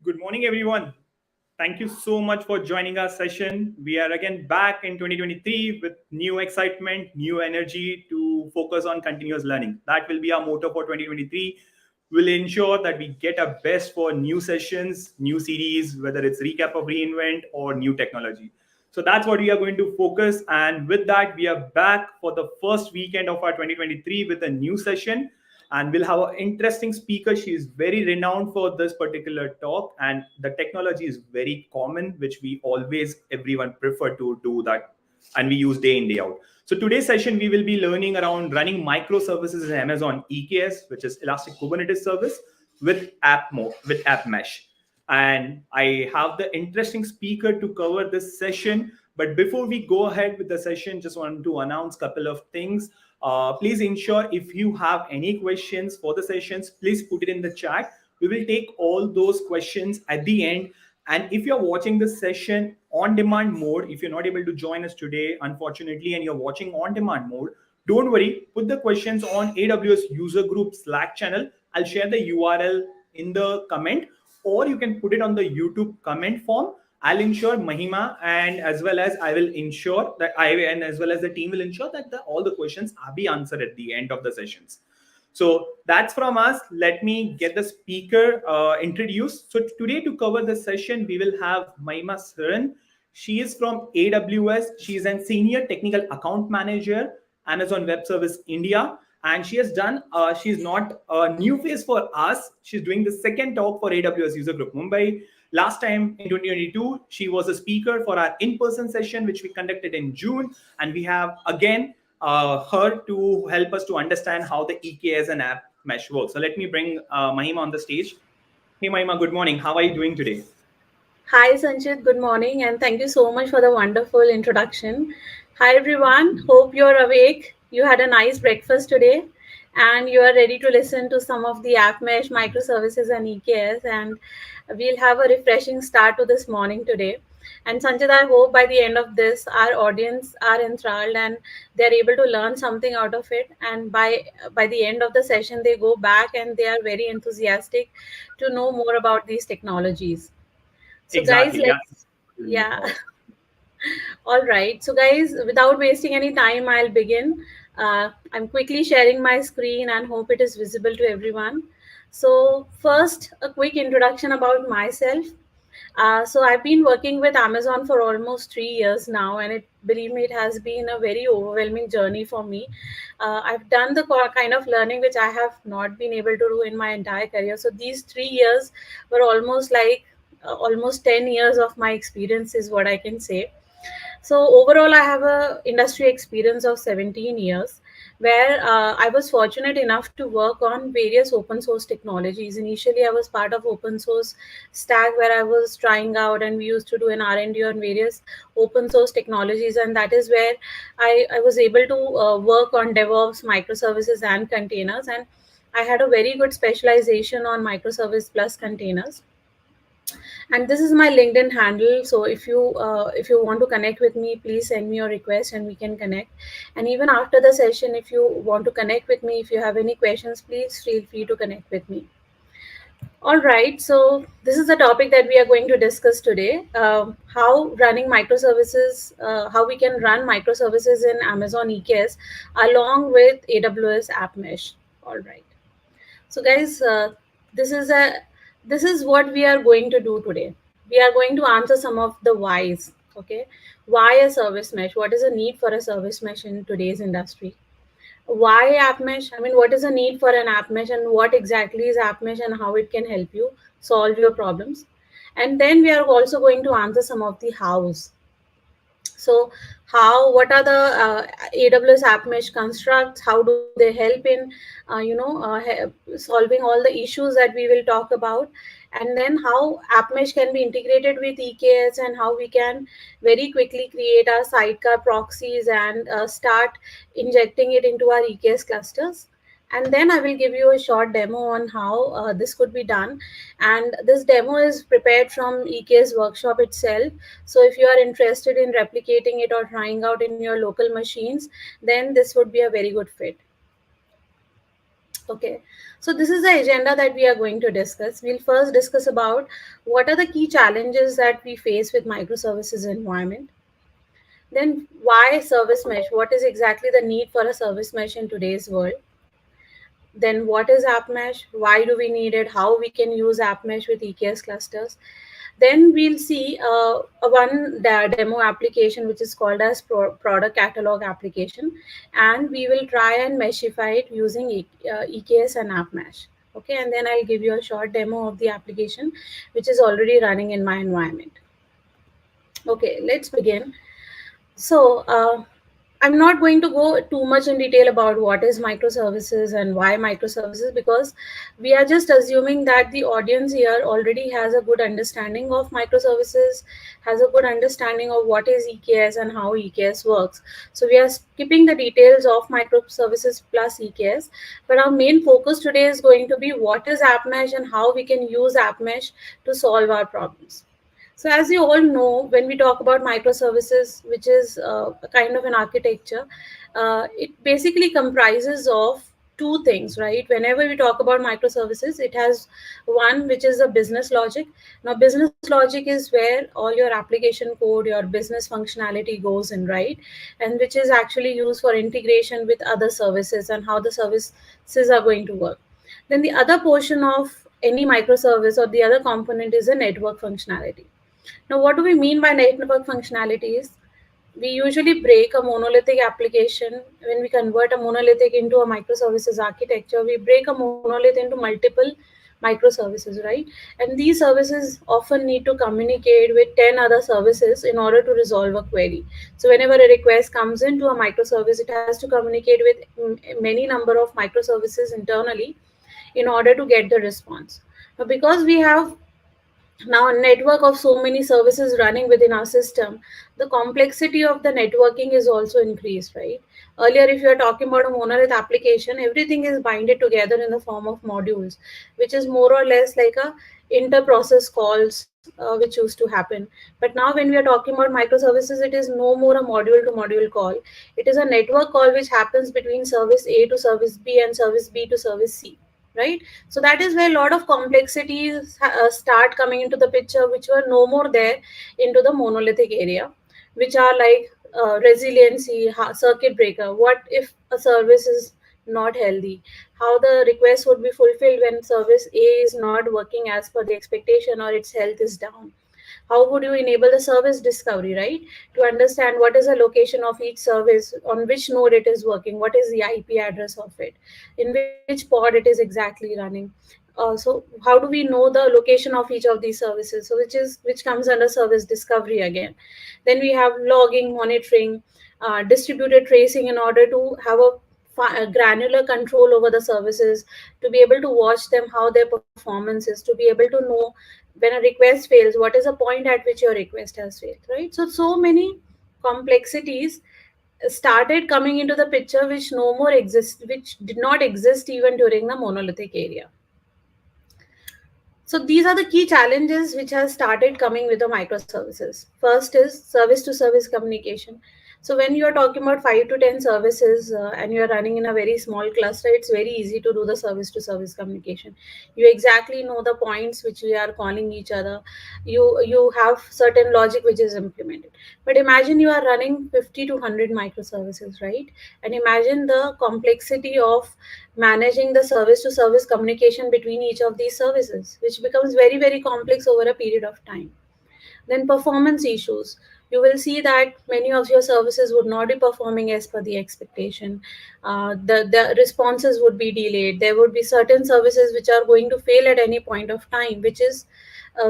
Good morning, everyone. Thank you so much for joining our session. We are again back in 2023 with new excitement, new energy to focus on continuous learning. That will be our motto for 2023. We'll ensure that we get our best for new sessions, new series, whether it's recap of reInvent or new technology. So that's what we are going to focus. And with that, we are back for the first weekend of our 2023 with a new session, and we'll have an interesting speaker. She is very renowned for this particular talk, and the technology is very common, which we always everyone prefer to do that, and we use day in day out. So today's session we will be learning around running microservices in Amazon EKS, which is Elastic Kubernetes Service, with App Mesh. And I have the interesting speaker to cover this session. But before we go ahead with the session, just want to announce a couple of things. Please ensure if you have any questions for the sessions, please put it in the chat. We will take all those questions at the end. And if you're watching this session on demand mode, if you're not able to join us today, unfortunately, and you're watching on demand mode, don't worry, put the questions on AWS user group Slack channel. I'll share the URL in the comment, or you can put it on the YouTube comment form. I'll ensure Mahima and as well as I will ensure that and as well as the team will ensure that all the questions are be answered at the end of the sessions. So that's from us. Let me get the speaker introduced. So today to cover the session, we will have Mahima Saran. She is from AWS. She is a senior technical account manager, Amazon Web Service India. And she has done, she's not a new face for us. She's doing the second talk for AWS User Group Mumbai. Last time in 2022, she was a speaker for our in-person session, which we conducted in June. And we have again her to help us to understand how the EKS and App Mesh works. So let me bring Mahima on the stage. Hey, Mahima, good morning. How are you doing today? Hi, Sanchit. Good morning, and thank you so much for the wonderful introduction. Hi, everyone. Hope you're awake. You had a nice breakfast today, and you are ready to listen to some of the App Mesh, microservices, and EKS. And we'll have a refreshing start to this morning today. And Sanchit, I hope by the end of this, our audience are enthralled and they're able to learn something out of it. And by the end of the session, they go back and they are very enthusiastic to know more about these technologies. So, guys, Exactly. Yeah. yeah, all right. So, guys, without wasting any time, I'll begin. I'm quickly sharing my screen and hope it is visible to everyone. So, first, a quick introduction about myself. So, I've been working with Amazon for almost 3 years now, and believe me, it has been a very overwhelming journey for me. I've done the kind of learning which I have not been able to do in my entire career. So, these 3 years were almost like almost 10 years of my experience, is what I can say. So overall, I have a industry experience of 17 years, where I was fortunate enough to work on various open source technologies. Initially, I was part of open source stack, where I was trying out, and we used to do an R&D on various open source technologies, and that is where I was able to work on DevOps, microservices, and containers. And I had a very good specialization on microservice plus containers, and this is my LinkedIn handle. So if you want to connect with me, please send me your request and we can connect. And even after the session, if you want to connect with me, if you have any questions, please feel free to connect with me. All right, so this is the topic that we are going to discuss today. How running microservices, how we can run microservices in Amazon EKS along with AWS App Mesh. All right. So, guys, this is a this is what we are going to do today. We are going to answer some of the whys. Okay, why a service mesh? What is the need for a service mesh in today's industry? Why app mesh? I mean, what is the need for an app mesh, and what exactly is app mesh, and how it can help you solve your problems? And then we are also going to answer some of the hows. So what are the AWS App Mesh constructs? How do they help in solving all the issues that we will talk about? And then how App Mesh can be integrated with EKS, and how we can very quickly create our sidecar proxies and start injecting it into our EKS clusters. And then I will give you a short demo on how this could be done. And this demo is prepared from EKS workshop itself. So if you are interested in replicating it or trying out in your local machines, then this would be a very good fit. Okay, so this is the agenda that we are going to discuss. We'll first discuss about what are the key challenges that we face with microservices environment. Then why service mesh? What is exactly the need for a service mesh in today's world? Then what is App Mesh? Why do we need it? How we can use App Mesh with EKS clusters? Then we'll see demo application which is called as product catalog application, and we will try and meshify it using EKS and App Mesh. Okay, and then I'll give you a short demo of the application which is already running in my environment. Okay, let's begin. So, I'm not going to go too much in detail about what is microservices and why microservices, because we are just assuming that the audience here already has a good understanding of microservices, has a good understanding of what is EKS and how EKS works. So we are skipping the details of microservices plus EKS, but our main focus today is going to be what is AppMesh and how we can use AppMesh to solve our problems. So, as you all know, when we talk about microservices, which is a kind of an architecture, it basically comprises of two things, right? Whenever we talk about microservices, it has one which is a business logic. Now, business logic is where all your application code, your business functionality goes in, right? And which is actually used for integration with other services and how the services are going to work. Then the other portion of any microservice or the other component is a network functionality. Now, what do we mean by network functionalities? We usually break a monolithic application. When we convert a monolithic into a microservices architecture, we break a monolith into multiple microservices, right? And these services often need to communicate with 10 other services in order to resolve a query. So whenever a request comes into a microservice, it has to communicate with many number of microservices internally in order to get the response. Now, because we have now a network of so many services running within our system, the complexity of the networking is also increased, right? Earlier, if you are talking about a monolith application, everything is binded together in the form of modules, which is more or less like a inter-process calls which used to happen. But now when we are talking about microservices, it is no more a module to module call. It is a network call which happens between service A to service B and service B to service C, right? So that is where a lot of complexities start coming into the picture, which were no more there into the monolithic area, which are like resiliency, circuit breaker. What if a service is not healthy? How the request would be fulfilled when service A is not working as per the expectation or its health is down? How would you enable the service discovery, right? To understand what is the location of each service, on which node it is working, what is the IP address of it, in which pod it is exactly running. So how do we know the location of each of these services? So which comes under service discovery again. Then we have logging, monitoring, distributed tracing in order to have a granular control over the services, to be able to watch them, how their performance is, to be able to know when a request fails, what is the point at which your request has failed, right? So many complexities started coming into the picture which no more exist, which did not exist even during the monolithic area. So these are the key challenges which has started coming with the microservices. First is service to service communication. So when you are talking about 5 to 10 services and you are running in a very small cluster, it's very easy to do the service to service communication. You exactly know the points which we are calling each other. You have certain logic which is implemented. But imagine you are running 50 to 100 microservices, right? And imagine the complexity of managing the service to service communication between each of these services, which becomes very, very complex over a period of time. Then performance issues. You will see that many of your services would not be performing as per the expectation. The responses would be delayed. There would be certain services which are going to fail at any point of time, which is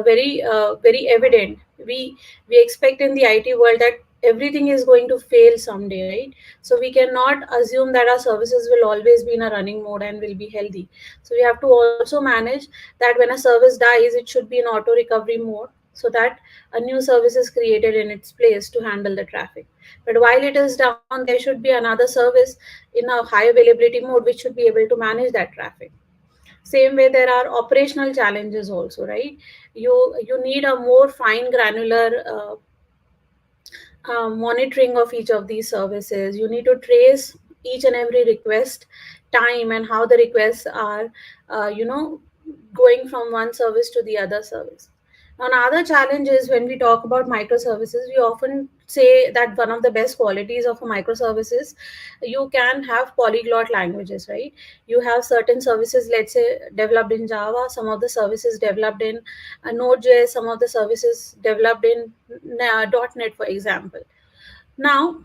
very evident. We expect in the IT world that everything is going to fail someday, right? So we cannot assume that our services will always be in a running mode and will be healthy. So we have to also manage that when a service dies, it should be in auto recovery mode, so that a new service is created in its place to handle the traffic. But while it is down, there should be another service in a high availability mode which should be able to manage that traffic. Same way, there are operational challenges also, right? You need a more fine granular monitoring of each of these services. You need to trace each and every request time and how the requests are, you know, going from one service to the other service. Now, another challenge is when we talk about microservices, we often say that one of the best qualities of a microservices, you can have polyglot languages, right? You have certain services, let's say, developed in Java, some of the services developed in Node.js, some of the services developed in .NET, for example. Now,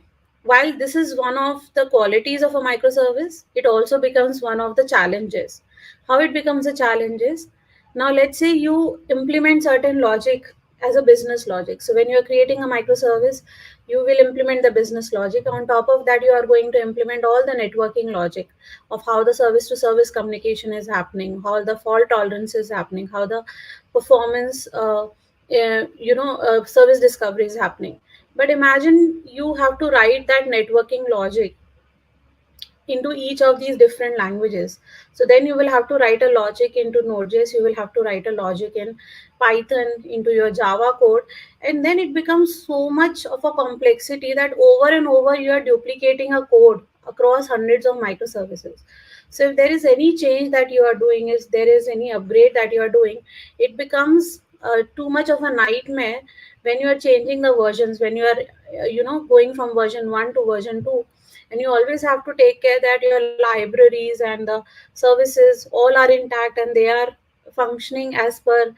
while this is one of the qualities of a microservice, it also becomes one of the challenges. How it becomes a challenge is, now let's say you implement certain logic as a business logic. So when you're creating a microservice, you will implement the business logic. On top of that, you are going to implement all the networking logic of how the service to service communication is happening, how the fault tolerance is happening, how the performance, service discovery is happening. But imagine you have to write that networking logic into each of these different languages. So then you will have to write a logic into Node.js, you will have to write a logic in Python, into your Java code, and then it becomes so much of a complexity that over and over you are duplicating a code across hundreds of microservices. So if there is any change that you are doing, if there is any upgrade that you are doing, it becomes too much of a nightmare when you are changing the versions, when you are going from version 1 to version 2, and you always have to take care that your libraries and the services all are intact and they are functioning as per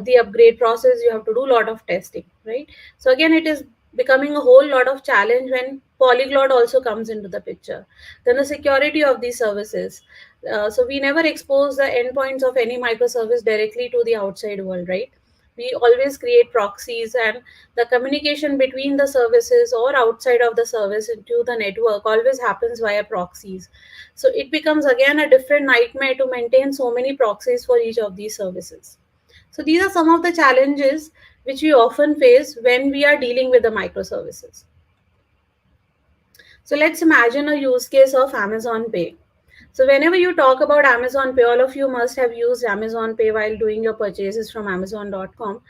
the upgrade process. You have to do a lot of testing, right? So again, it is becoming a whole lot of challenge when polyglot also comes into the picture. Then the security of these services, so we never expose the endpoints of any microservice directly to the outside world, right? We always create proxies, and the communication between the services or outside of the service into the network always happens via proxies. So it becomes again a different nightmare to maintain so many proxies for each of these services. So these are some of the challenges which we often face when we are dealing with the microservices. So let's imagine a use case of Amazon Pay. So whenever you talk about Amazon Pay, all of you must have used Amazon Pay while doing your purchases from Amazon.com.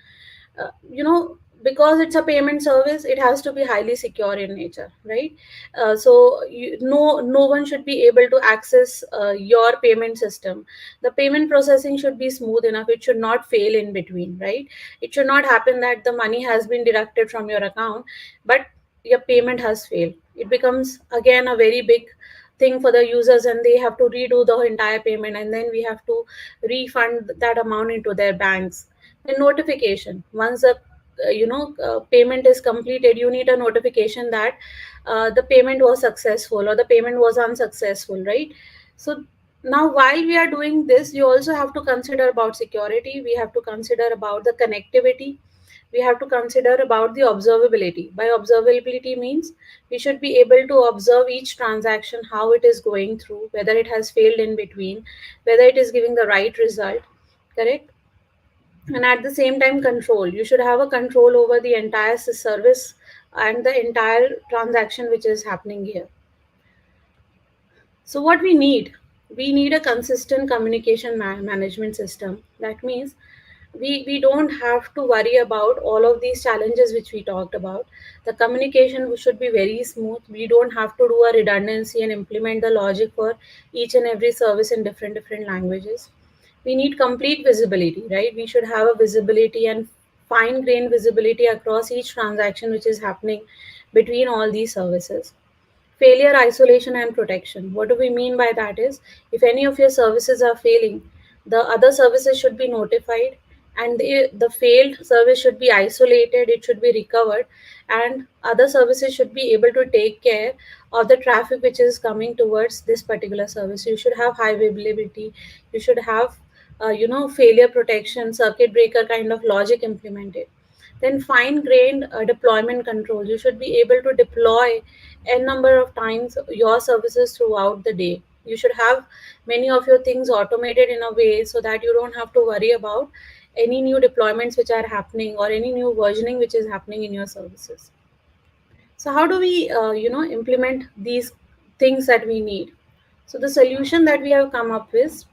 Because it's a payment service, it has to be highly secure in nature, right? No one should be able to access your payment system. The payment processing should be smooth enough. It should not fail in between, right? It should not happen that the money has been deducted from your account, but your payment has failed. It becomes again a very big thing for the users, and they have to redo the entire payment, and then we have to refund that amount into their banks. The notification, once the payment is completed, you need a notification that the payment was successful or the payment was unsuccessful, right? So now while we are doing this, you also have to consider about security, we have to consider about the connectivity, we have to consider about the observability. By observability means we should be able to observe each transaction, how it is going through, whether it has failed in between, whether it is giving the right result, correct? And at the same time, control, you should have a control over the entire service and the entire transaction which is happening here. So what we need a consistent communication management system. That means we don't have to worry about all of these challenges which we talked about. The communication should be very smooth. We don't have to do a redundancy and implement the logic for each and every service in different languages. We need complete visibility, right? We should have a visibility and fine grained visibility across each transaction which is happening between all these services. Failure isolation and protection, what do we mean by that is, if any of your services are failing, the other services should be notified, and the failed service should be isolated, it should be recovered, and other services should be able to take care of the traffic which is coming towards this particular service. You should have high availability, you should have failure protection, circuit breaker kind of logic implemented. Then fine grained deployment control, you should be able to deploy n number of times your services throughout the day. You should have many of your things automated in a way so that you don't have to worry about any new deployments which are happening or any new versioning which is happening in your services. So how do we implement these things that we need? So the solution that we have come up with,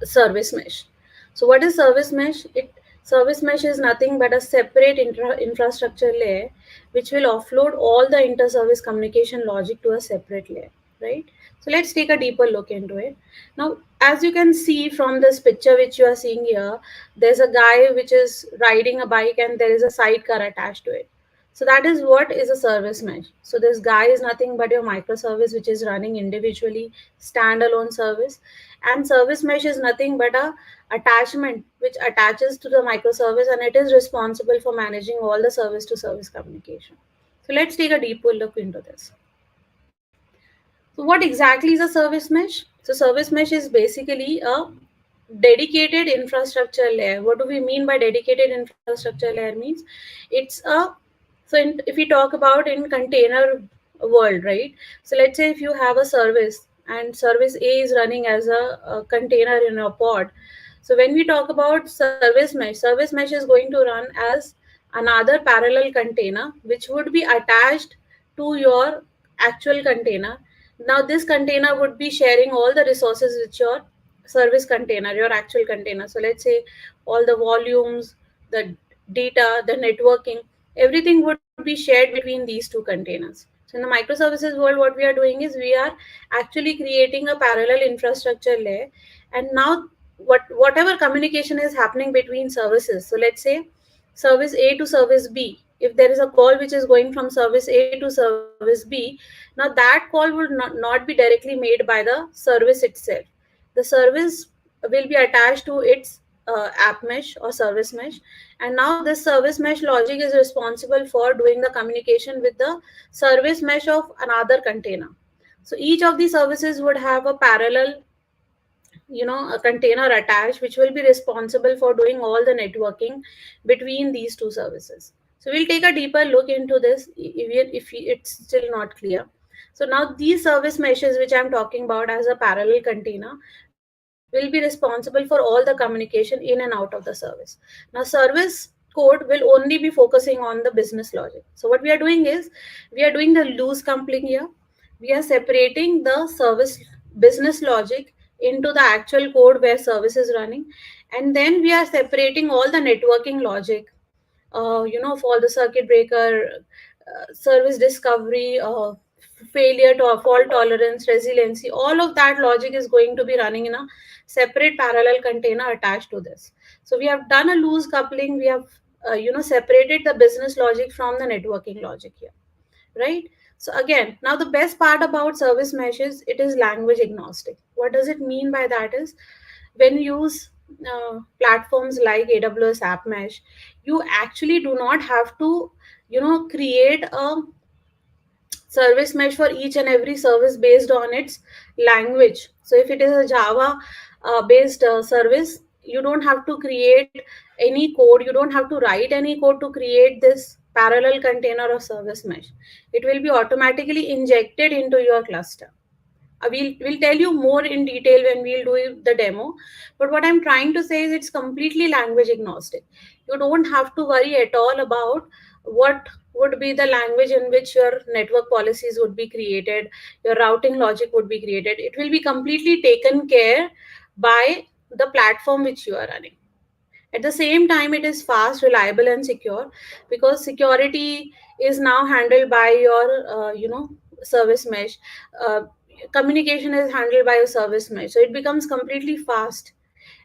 service mesh. So what is service mesh? Service mesh is nothing but a separate infrastructure layer which will offload all the inter-service communication logic to a separate layer, right? So let's take a deeper look into it. Now, as you can see from this picture which you are seeing here, there's a guy which is riding a bike and there is a sidecar attached to it. So that is what is a service mesh. So this guy is nothing but your microservice which is running individually, standalone service. And service mesh is nothing but a attachment which attaches to the microservice and it is responsible for managing all the service to service communication. So let's take a deeper look into this. So what exactly is a service mesh? So service mesh is basically a dedicated infrastructure layer. What do we mean by dedicated infrastructure layer? Means it's a, if we talk about in container world, right? So let's say if you have a service and service A is running as a container in a pod. So when we talk about service mesh is going to run as another parallel container which would be attached to your actual container. Now this container would be sharing all the resources with your service container, your actual container. So let's say all the volumes, the data, the networking, everything would be shared between these two containers. So in the microservices world, what we are doing is we are actually creating a parallel infrastructure layer. And now whatever communication is happening between services. So let's say service A to service B. If there is a call which is going from service A to service B, now that call will not be directly made by the service itself. The service will be attached to its app mesh or service mesh, and now this service mesh logic is responsible for doing the communication with the service mesh of another container. So each of these services would have a parallel, a container attached which will be responsible for doing all the networking between these two services. So we'll take a deeper look into this if it's still not clear. So now these service meshes which I'm talking about as a parallel container will be responsible for all the communication in and out of the service. Now service code will only be focusing on the business logic. So what we are doing is we are doing the loose coupling here. We are separating the service business logic into the actual code where service is running, and then we are separating all the networking logic, for the circuit breaker, service discovery, failure to fault tolerance, resiliency, all of that logic is going to be running in a separate parallel container attached to this. So we have done a loose coupling. We have separated the business logic from the networking logic here, right? So again, now the best part about service mesh is it is language agnostic. What does it mean by that is when you use platforms like AWS App Mesh, you actually do not have to create a service mesh for each and every service based on its language. So if it is a Java based service, you don't have to create any code, you don't have to write any code to create this parallel container or service mesh. It will be automatically injected into your cluster. We'll tell you more in detail when we'll do the demo. But what I'm trying to say is it's completely language agnostic. You don't have to worry at all about what would be the language in which your network policies would be created, your routing logic would be created. It will be completely taken care by the platform which you are running. At the same time, it is fast, reliable, and secure because security is now handled by your, service mesh. Uh, Communication is handled by a service mesh, so it becomes completely fast.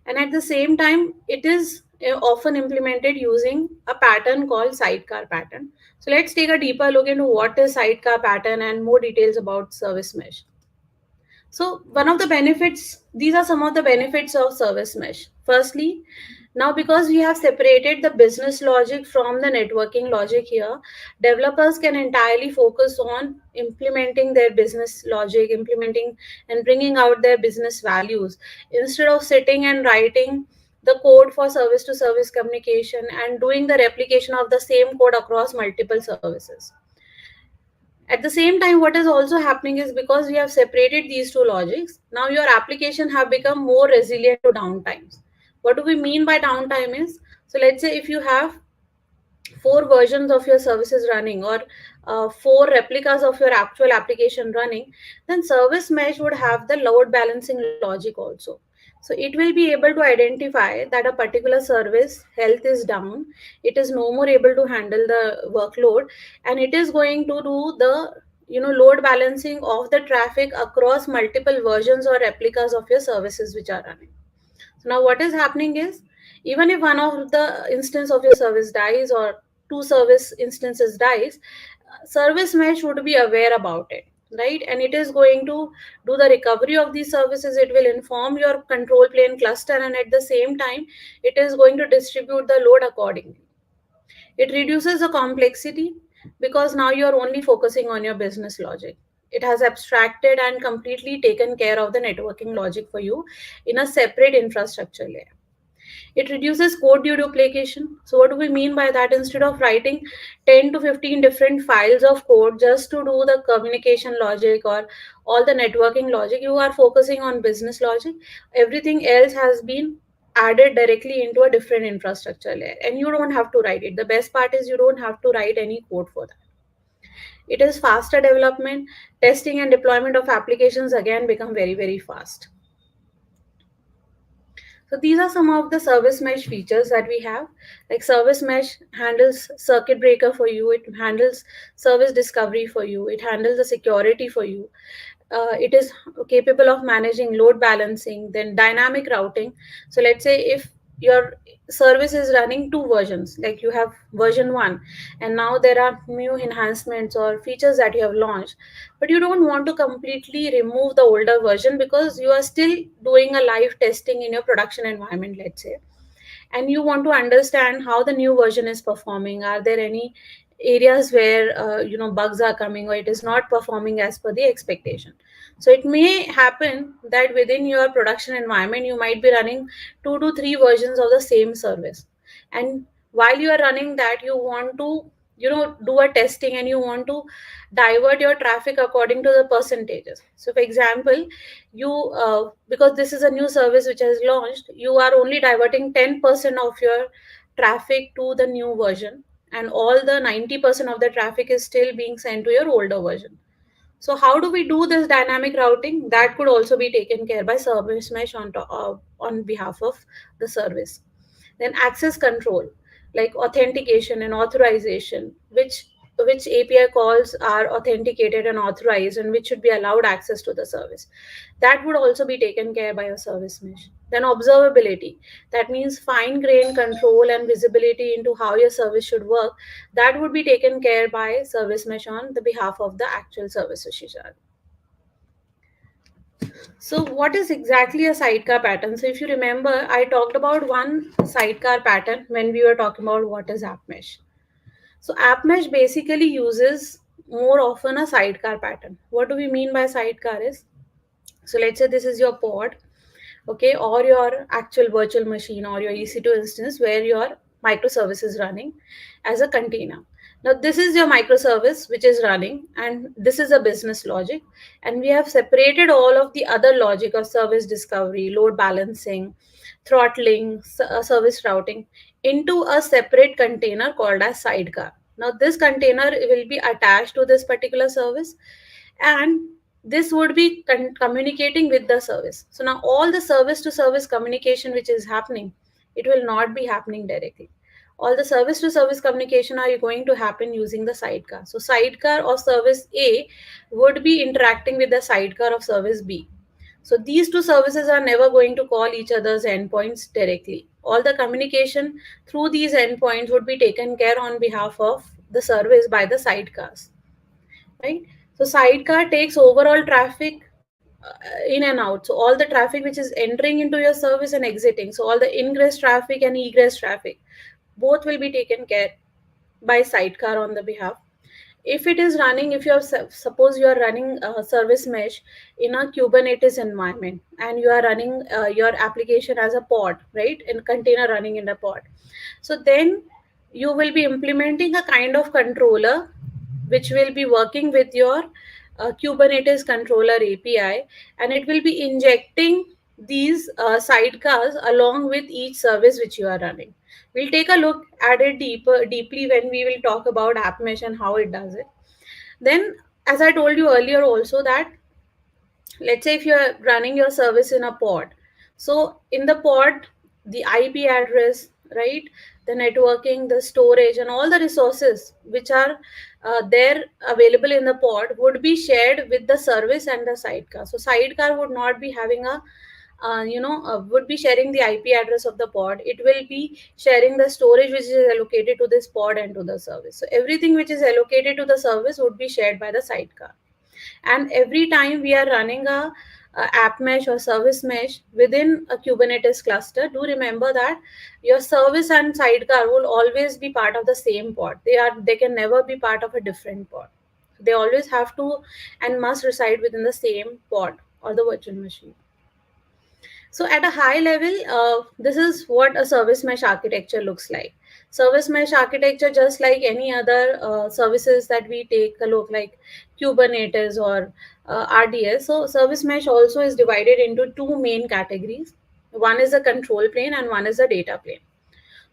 And at the same time, it is often implemented using a pattern called sidecar pattern. So let's take a deeper look into what is sidecar pattern and more details about service mesh. So one of the benefits, these are some of the benefits of service mesh. Firstly, now because we have separated the business logic from the networking logic here, developers can entirely focus on implementing their business logic, implementing and bringing out their business values instead of sitting and writing the code for service to service communication and doing the replication of the same code across multiple services. At the same time, what is also happening is because we have separated these two logics, now your application have become more resilient to downtimes. What do we mean by downtime is, so let's say if you have four versions of your services running or four replicas of your actual application running, then service mesh would have the load balancing logic also. So it will be able to identify that a particular service health is down, it is no more able to handle the workload, and it is going to do the load balancing of the traffic across multiple versions or replicas of your services which are running. So now what is happening is, even if one of the instance of your service dies or two service instances dies, service mesh would be aware about it, right? And it is going to do the recovery of these services. It will inform your control plane cluster, and at the same time, it is going to distribute the load accordingly. It reduces the complexity because now you're only focusing on your business logic. It has abstracted and completely taken care of the networking logic for you in a separate infrastructure layer. It reduces code duplication. So, what do we mean by that? Instead of writing 10 to 15 different files of code just to do the communication logic or all the networking logic, you are focusing on business logic. Everything else has been added directly into a different infrastructure layer, and you don't have to write it. The best part is you don't have to write any code for that. It is faster development, testing, and deployment of applications again become very, very fast. So these are some of the service mesh features that we have. Like service mesh handles circuit breaker for you, it handles service discovery for you, it handles the security for you. It is capable of managing load balancing, then dynamic routing. So let's say if your service is running two versions, like you have version 1, and now there are new enhancements or features that you have launched, but you don't want to completely remove the older version because you are still doing a live testing in your production environment, let's say, and you want to understand how the new version is performing. Are there any areas where bugs are coming or it is not performing as per the expectation? So it may happen that within your production environment you might be running 2 to 3 versions of the same service, and while you are running that, you want to do a testing, and you want to divert your traffic according to the percentages. So for example, you because this is a new service which has launched, you are only diverting 10% of your traffic to the new version, and all the 90% of the traffic is still being sent to your older version. So how do we do this dynamic routing? That could also be taken care by service mesh on behalf of the service. Then access control, like authentication and authorization, which API calls are authenticated and authorized and which should be allowed access to the service. That would also be taken care by a service mesh. Then observability, that means fine grained control and visibility into how your service should work. That would be taken care by service mesh on the behalf of the actual services, Shishar. So, what is exactly a sidecar pattern? So, if you remember, I talked about one sidecar pattern when we were talking about what is App Mesh. So, App Mesh basically uses more often a sidecar pattern. What do we mean by sidecar is, so let's say this is your pod, okay, or your actual virtual machine or your EC2 instance where your microservice is running as a container. Now this is your microservice which is running, and this is a business logic, and we have separated all of the other logic of service discovery, load balancing, throttling, service routing into a separate container called as sidecar. Now this container will be attached to this particular service, and this would be communicating with the service. So now all the service to service communication which is happening, it will not be happening directly. All the service to service communication are going to happen using the sidecar. So sidecar of service A would be interacting with the sidecar of service B. So these two services are never going to call each other's endpoints directly. All the communication through these endpoints would be taken care on behalf of the service by the sidecars, right? So sidecar takes overall traffic in and out. So all the traffic which is entering into your service and exiting. So all the ingress traffic and egress traffic, both will be taken care by sidecar on the behalf. If it is running, if you're suppose you are running a service mesh in a Kubernetes environment, and you are running your application as a pod, right, in container running in a pod, so then you will be implementing a kind of controller which will be working with your Kubernetes controller API, and it will be injecting these sidecars along with each service which you are running. We'll take a look at it deeply when we will talk about App Mesh and how it does it. Then, as I told you earlier, also that let's say if you're running your service in a pod, so in the pod, the IP address, right, the networking, the storage, and all the resources which are there available in the pod would be shared with the service and the sidecar. So sidecar would not be having a would be sharing the IP address of the pod. It will be sharing the storage which is allocated to this pod and to the service. So everything which is allocated to the service would be shared by the sidecar. And every time we are running a app mesh or service mesh within a Kubernetes cluster, do remember that your service and sidecar will always be part of the same pod. They can never be part of a different pod. They always have to and must reside within the same pod or the virtual machine. So at a high level, this is what a service mesh architecture looks like. Service mesh architecture, just like any other services that we take a look, like Kubernetes or RDS. So service mesh also is divided into two main categories. One is a control plane and one is a data plane.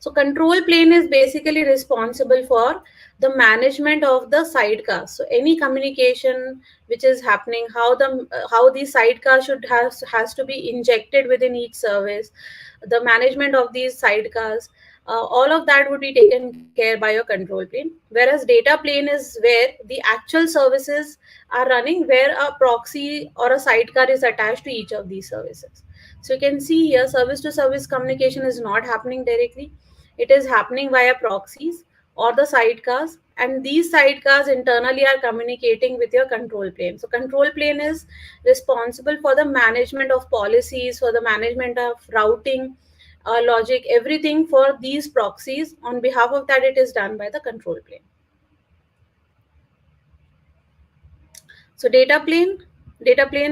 So control plane is basically responsible for the management of the sidecar. So any communication which is happening, how the sidecar should has to be injected within each service, the management of these sidecars, all of that would be taken care by your control plane. Whereas data plane is where the actual services are running, where a proxy or a sidecar is attached to each of these services. So you can see here, service to service communication is not happening directly. It is happening via proxies or the sidecars, and these sidecars internally are communicating with your control plane. So control plane is responsible for the management of policies, for the management of routing, logic, everything for these proxies. On behalf of that, it is done by the control plane. So data plane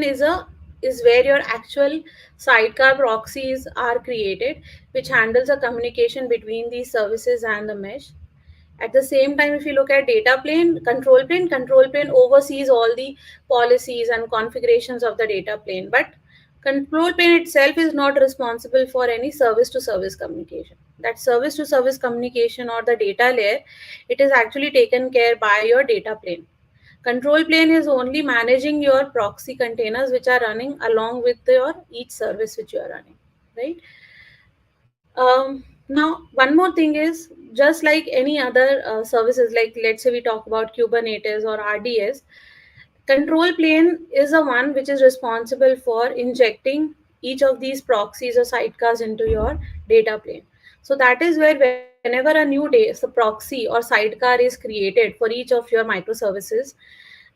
is where your actual sidecar proxies are created, which handles the communication between these services and the mesh. At the same time, if you look at data plane, control plane oversees all the policies and configurations of the data plane. But control plane itself is not responsible for any service to service communication. That service to service communication or the data layer, it is actually taken care by your data plane. Control plane is only managing your proxy containers which are running along with your each service which you are running, right? Now, one more thing is, just like any other services, like let's say we talk about Kubernetes or RDS, control plane is the one which is responsible for injecting each of these proxies or sidecars into your data plane. So that is where whenever a new proxy or sidecar is created for each of your microservices,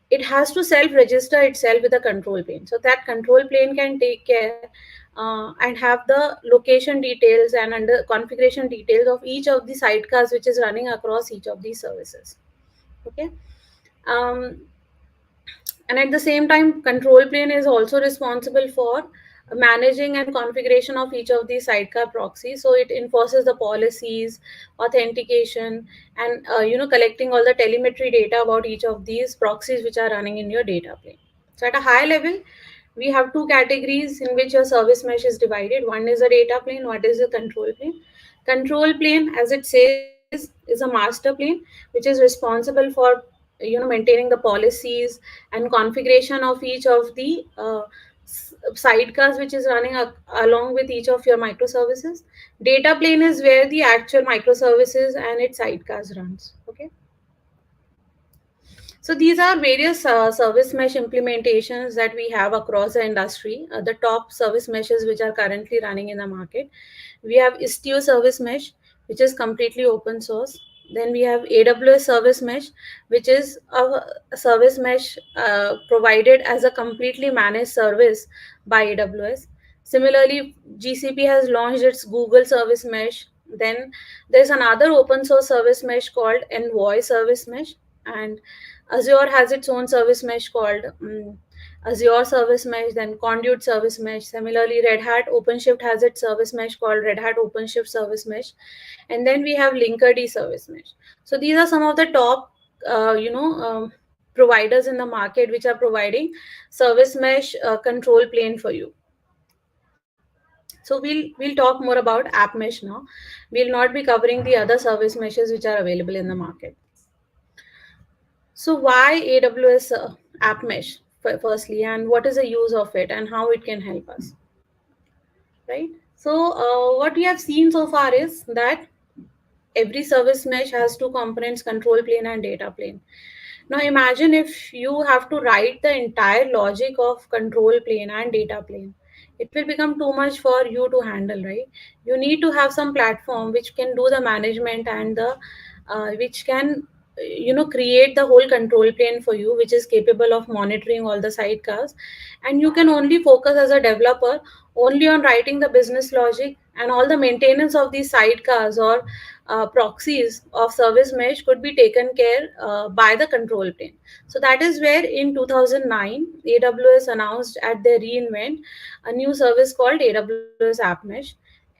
it has to self-register itself with a control plane. So that control plane can take care and have the location details and under configuration details of each of the sidecars which is running across each of these services. Okay. Um, and at the same time, control plane is also responsible for managing and configuration of each of these sidecar proxies. So it enforces the policies, authentication, and collecting all the telemetry data about each of these proxies which are running in your data plane. So at a high level, we have two categories in which your service mesh is divided. One is a data plane, one is a control plane. Control plane, as it says, is a master plane which is responsible for maintaining the policies and configuration of each of the sidecars which is running along with each of your microservices. Data plane is where the actual microservices and its sidecars runs. Okay. So these are various service mesh implementations that we have across the industry. The top service meshes which are currently running in the market. We have Istio Service Mesh, which is completely open source. Then we have AWS Service Mesh, which is a service mesh provided as a completely managed service by AWS. Similarly, GCP has launched its Google Service Mesh. Then there's another open source service mesh called Envoy Service Mesh, and Azure has its own service mesh called Azure Service Mesh, then Conduit Service Mesh. Similarly, Red Hat OpenShift has its service mesh called Red Hat OpenShift Service Mesh, and then we have Linkerd Service Mesh. So these are some of the top, providers in the market which are providing service mesh control plane for you. So we'll talk more about App Mesh now. We'll not be covering the other service meshes which are available in the market. So why AWS App Mesh firstly, and what is the use of it and how it can help us, right? So what we have seen so far is that every service mesh has two components, control plane and data plane. Now imagine if you have to write the entire logic of control plane and data plane. It will become too much for you to handle, right? You need to have some platform which can do the management and the which can create the whole control plane for you, which is capable of monitoring all the sidecars, and you can only focus as a developer only on writing the business logic, and all the maintenance of these sidecars or proxies of service mesh could be taken care by the control plane. So that is where in 2009 AWS announced at their reInvent a new service called AWS App Mesh.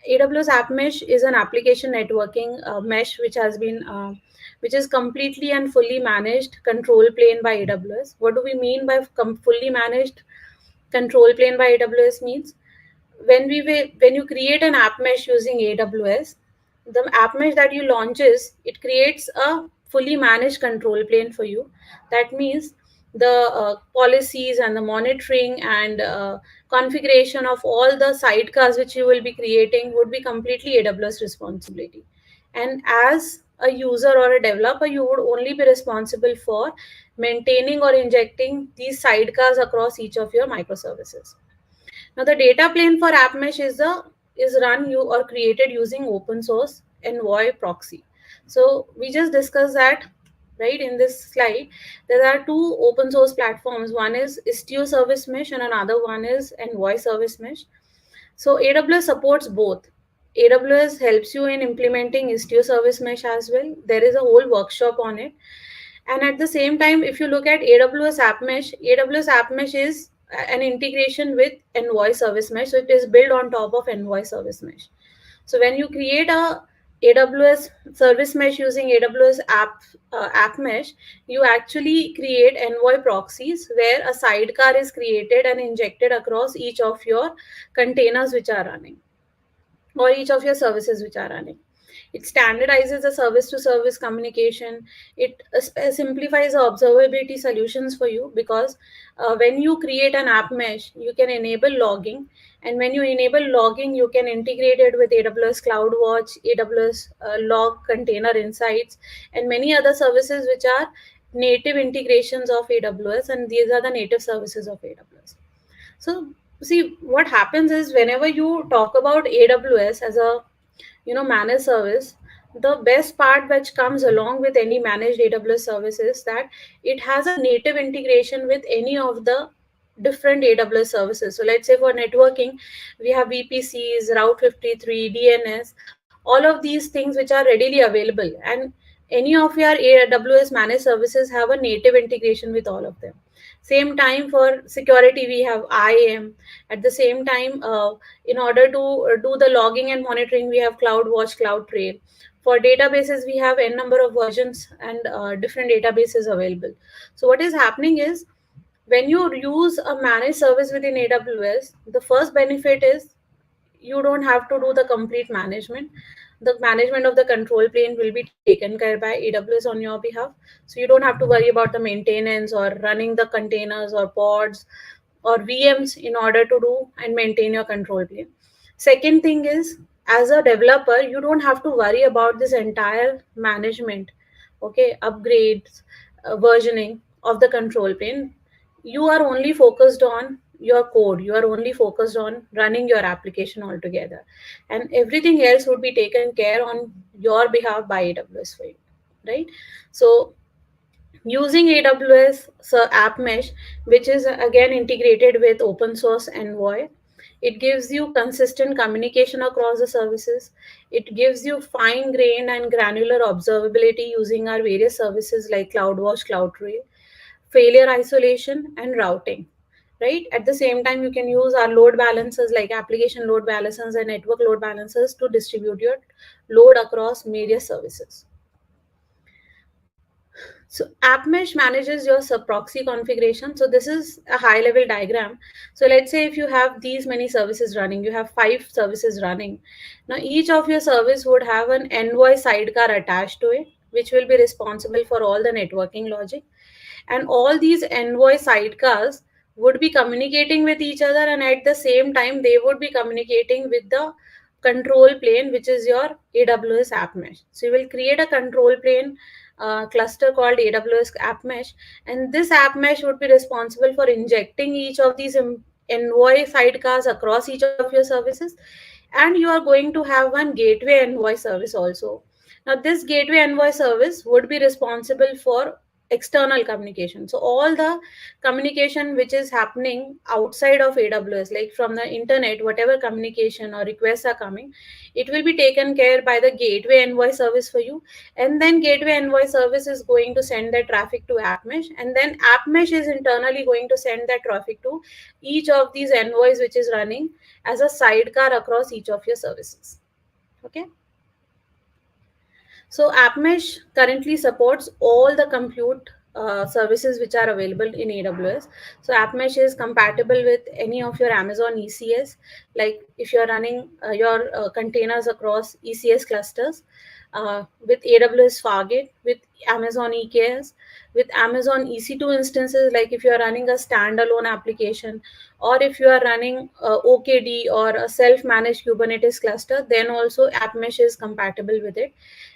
AWS App Mesh is an application networking mesh which is completely and fully managed control plane by AWS. What do we mean by fully managed control plane by AWS means? When you create an app mesh using AWS, the app mesh that you launches, it creates a fully managed control plane for you. That means the policies and the monitoring and configuration of all the sidecars which you will be creating would be completely AWS responsibility. And as a user or a developer, you would only be responsible for maintaining or injecting these sidecars across each of your microservices. Now, the data plane for AppMesh is run you or created using open source Envoy proxy. So we just discussed that right in this slide. There are two open source platforms. One is Istio Service Mesh and another one is Envoy Service Mesh. So AWS supports both. AWS helps you in implementing Istio Service Mesh as well. There is a whole workshop on it. And at the same time, if you look at AWS App Mesh is an integration with Envoy Service Mesh. So it is built on top of Envoy Service Mesh. So when you create a AWS Service Mesh using AWS App Mesh, you actually create Envoy proxies where a sidecar is created and injected across each of your containers which are running, or each of your services which are running. It standardizes the service to service communication. It simplifies the observability solutions for you, because when you create an app mesh, you can enable logging. And when you enable logging, you can integrate it with AWS CloudWatch, AWS Log Container Insights, and many other services which are native integrations of AWS. And these are the native services of AWS. So see, what happens is whenever you talk about AWS as a managed service, the best part which comes along with any managed AWS service is that it has a native integration with any of the different AWS services. So let's say for networking, we have VPCs, Route 53, DNS, all of these things which are readily available, and any of your AWS managed services have a native integration with all of them. Same time for security, we have IAM. At the same time, in order to do the logging and monitoring, we have CloudWatch, CloudTrail. For databases, we have n number of versions and different databases available. So what is happening is, when you use a managed service within AWS, the first benefit is you don't have to do the complete management. The management of the control plane will be taken care by AWS on your behalf. So you don't have to worry about the maintenance or running the containers or pods or VMs in order to do and maintain your control plane. Second thing is, as a developer, you don't have to worry about this entire management, okay, upgrades, versioning of the control plane. You are only focused on your code, you are only focused on running your application altogether, and everything else would be taken care on your behalf by AWS for you, right? So using AWS App Mesh, which is again integrated with open source Envoy, it gives you consistent communication across the services. It gives you fine grained and granular observability using our various services like CloudWatch, CloudTrail, failure isolation, and routing. Right. At the same time, you can use our load balancers like application load balancers and network load balancers to distribute your load across various services. So AppMesh manages your sub proxy configuration. So this is a high level diagram. So let's say if you have these many services running, you have 5 services running. Now each of your service would have an Envoy sidecar attached to it, which will be responsible for all the networking logic. And all these Envoy sidecars would be communicating with each other, and at the same time they would be communicating with the control plane, which is your AWS App Mesh. So you will create a control plane cluster called AWS App Mesh, and this App Mesh would be responsible for injecting each of these envoy sidecars across each of your services, and you are going to have one gateway envoy service also. Now, this gateway envoy service would be responsible for external communication. So all the communication which is happening outside of AWS, like from the internet, whatever communication or requests are coming, it will be taken care by the gateway envoy service for you. And then gateway envoy service is going to send that traffic to AppMesh, and then AppMesh is internally going to send that traffic to each of these envoys which is running as a sidecar across each of your services. Okay. So AppMesh currently supports all the compute services which are available in AWS. So AppMesh is compatible with any of your Amazon ECS, like if you're running your containers across ECS clusters, with AWS Fargate, with Amazon EKS, with Amazon EC2 instances, like if you're running a standalone application, or if you are running OKD or a self-managed Kubernetes cluster, then also AppMesh is compatible with it.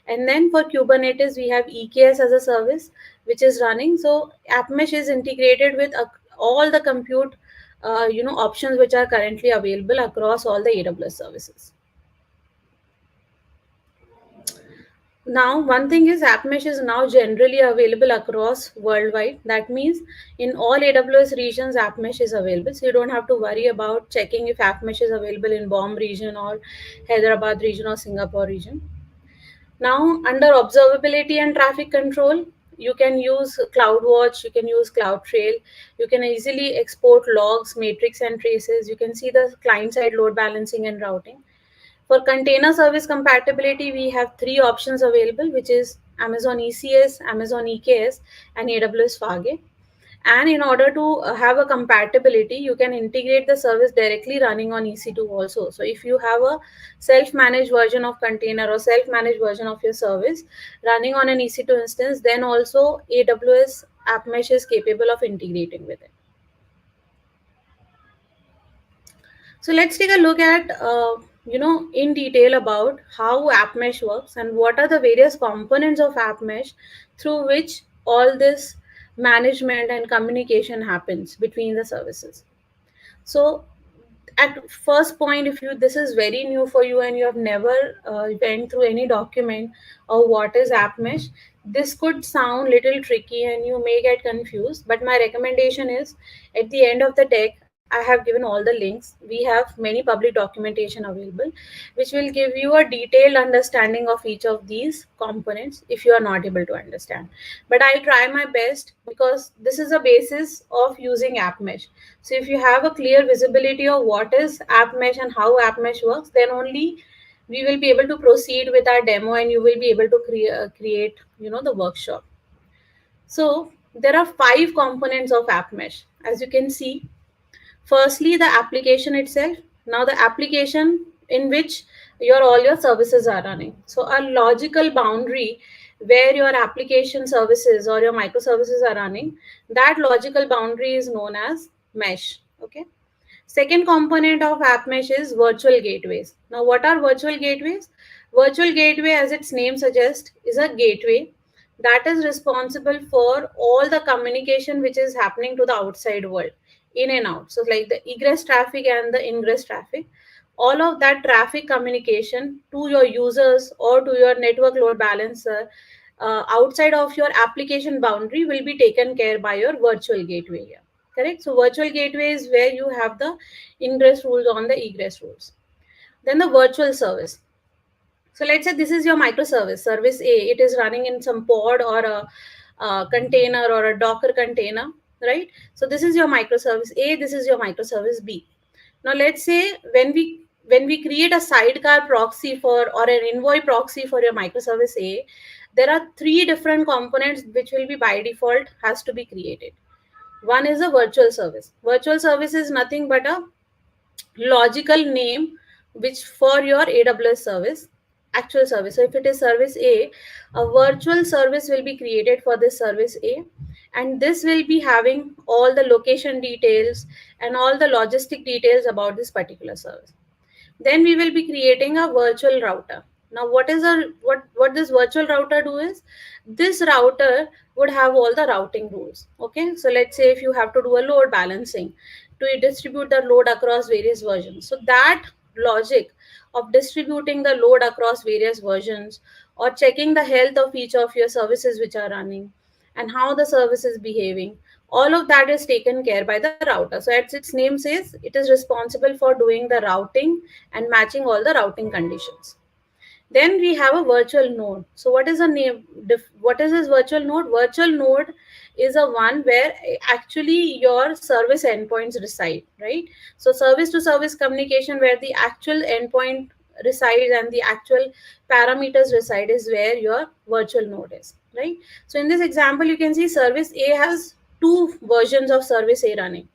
And then for Kubernetes, we have EKS as a service which is running. So AppMesh is integrated with all the compute options which are currently available across all the AWS services. Now, one thing is AppMesh is now generally available across worldwide. That means in all AWS regions, AppMesh is available. So you don't have to worry about checking if AppMesh is available in Bomb region or Hyderabad region or Singapore region. Now, under observability and traffic control, you can use CloudWatch, you can use CloudTrail, you can easily export logs, metrics, and traces. You can see the client side load balancing and routing. For container service compatibility, we have three options available, which is Amazon ECS, Amazon EKS, and AWS Fargate. And in order to have a compatibility, you can integrate the service directly running on EC2 also. So if you have a self-managed version of container or self-managed version of your service running on an EC2 instance, then also AWS App Mesh is capable of integrating with it. So let's take a look at in detail about how App Mesh works and what are the various components of App Mesh through which all this management and communication happens between the services. So at first point, if you this is very new for you and you have never went through any document or what is App Mesh, this could sound little tricky and you may get confused. But my recommendation is, at the end of the deck, I have given all the links. We have many public documentation available, which will give you a detailed understanding of each of these components if you are not able to understand. But I'll try my best because this is a basis of using App Mesh. So if you have a clear visibility of what is App Mesh and how App Mesh works, then only we will be able to proceed with our demo and you will be able to create the workshop. So there are 5 components of App Mesh. As you can see, firstly, the application itself. Now the application in which all your services are running. So a logical boundary where your application services or your microservices are running, that logical boundary is known as mesh. Okay. Second component of App Mesh is virtual gateways. Now, what are virtual gateways? Virtual gateway, as its name suggests, is a gateway that is responsible for all the communication which is happening to the outside world, in and out. So, like the egress traffic and the ingress traffic, all of that traffic communication to your users or to your network load balancer outside of your application boundary will be taken care by your virtual gateway here. Correct? So virtual gateway is where you have the ingress rules on the egress rules. Then the virtual service. So let's say this is your microservice, service A. It is running in some pod or a container or a Docker container, right? So this is your microservice A. This is your microservice B. Now let's say when we create a sidecar proxy for or an envoy proxy for your microservice A, there are 3 different components which will be by default has to be created. One is a virtual service. Virtual service is nothing but a logical name which for your AWS service, actual service. So if it is service a virtual service will be created for this service A, and this will be having all the location details and all the logistic details about this particular service. Then we will be creating a virtual router. Now what this virtual router do is, this router would have all the routing rules. Okay, so let's say if you have to do a load balancing to distribute the load across various versions, so that logic of distributing the load across various versions, or checking the health of each of your services which are running and how the service is behaving, all of that is taken care by the router. So as its name says, it is responsible for doing the routing and matching all the routing conditions. Then we have a virtual node. So what is a name? What is this virtual node? Virtual node is a one where actually your service endpoints reside, right? So service to service communication, where the actual endpoint resides and the actual parameters reside, is where your virtual node is, right? So in this example, you can see service A has two versions of service A running.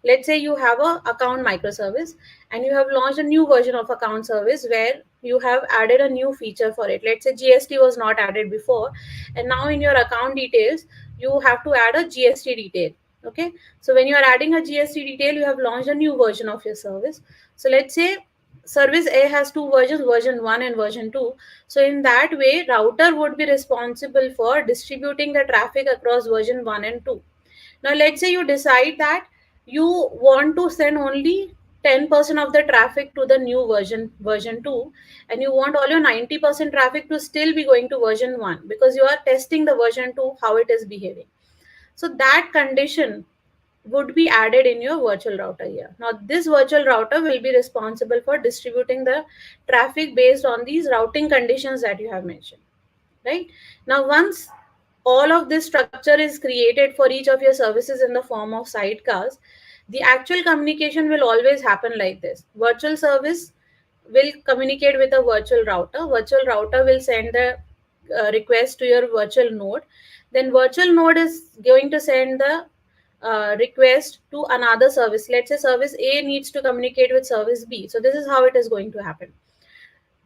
Let's say you have a account microservice and you have launched a new version of account service where you have added a new feature for it. Let's say GST was not added before, and now in your account details you have to add a GST detail. Okay, so when you are adding a GST detail, you have launched a new version of your service. So let's say service A has two versions, version 1 and version 2. So in that way, router would be responsible for distributing the traffic across version 1 and 2. Now, let's say you decide that you want to send only 10% of the traffic to the new version 2, and you want all your 90% traffic to still be going to version 1 because you are testing the version 2 how it is behaving. So that condition would be added in your virtual router here. Now, this virtual router will be responsible for distributing the traffic based on these routing conditions that you have mentioned, right? Now, once all of this structure is created for each of your services in the form of sidecars, the actual communication will always happen like this. Virtual service will communicate with a virtual router. Virtual router will send the request to your virtual node. Then virtual node is going to send the request to another service. Let's say service A needs to communicate with service B. So this is how it is going to happen.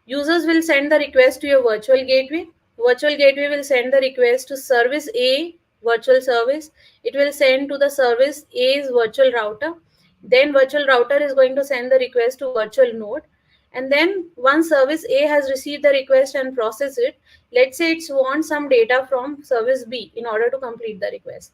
Users will send the request to your virtual gateway. Virtual gateway will send the request to service A virtual service. It will send to the service A's virtual router. Then virtual router is going to send the request to virtual node. And then once service A has received the request and process it, let's say it wants some data from service B in order to complete the request.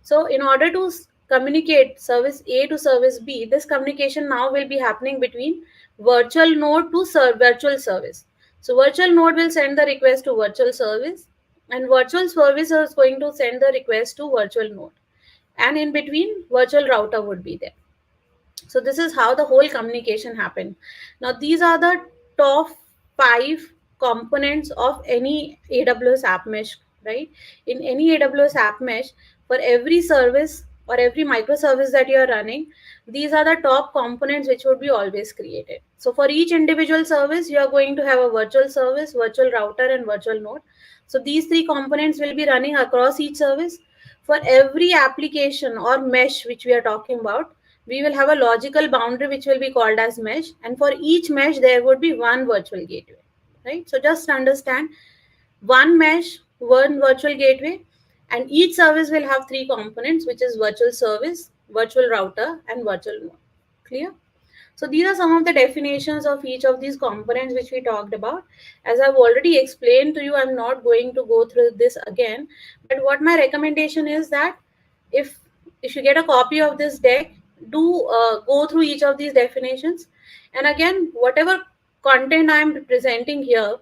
So in order to communicate service A to service B, this communication now will be happening between virtual node to virtual service. So virtual node will send the request to virtual service, and virtual service is going to send the request to virtual node. And in between, virtual router would be there. So this is how the whole communication happened. Now these are the top 5 components of any AWS App Mesh, right? In any AWS App Mesh, for every service or every microservice that you are running, these are the top components which would be always created. So for each individual service, you are going to have a virtual service, virtual router, and virtual node. So these 3 components will be running across each service. For every application or mesh which we are talking about, we will have a logical boundary which will be called as mesh, and for each mesh there would be one virtual gateway, right? So just understand, one mesh, one virtual gateway, and each service will have 3 components, which is virtual service, virtual router, and virtual node. Clear? So these are some of the definitions of each of these components which we talked about. As I've already explained to you, I'm not going to go through this again. But what my recommendation is that if if you get a copy of this deck, do go through each of these definitions. And again, whatever content I'm presenting here,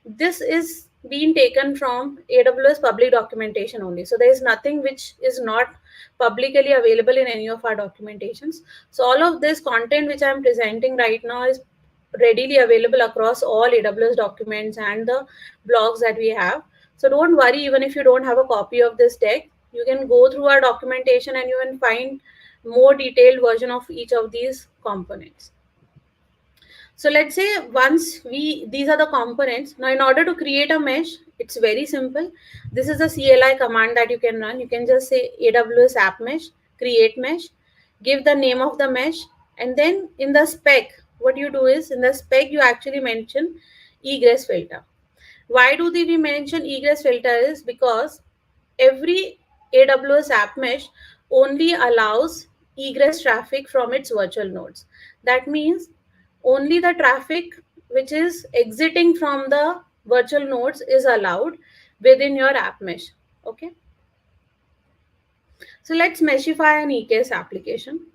this is being taken from AWS public documentation only. So there is nothing which is not publicly available in any of our documentations. So all of this content which I'm presenting right now is readily available across all AWS documents and the blogs that we have. So don't worry, even if you don't have a copy of this deck, you can go through our documentation and you can find more detailed version of each of these components. So let's say once these are the components. Now in order to create a mesh, it's very simple. This is the CLI command that you can run. You can just say AWS App Mesh, create mesh, give the name of the mesh, and then in the spec, what you do is in the spec you actually mention egress filter. Why do we mention egress filter is because every AWS App Mesh only allows egress traffic from its virtual nodes. That means only the traffic which is exiting from the virtual nodes is allowed within your app mesh. Okay, so let's meshify an EKS application.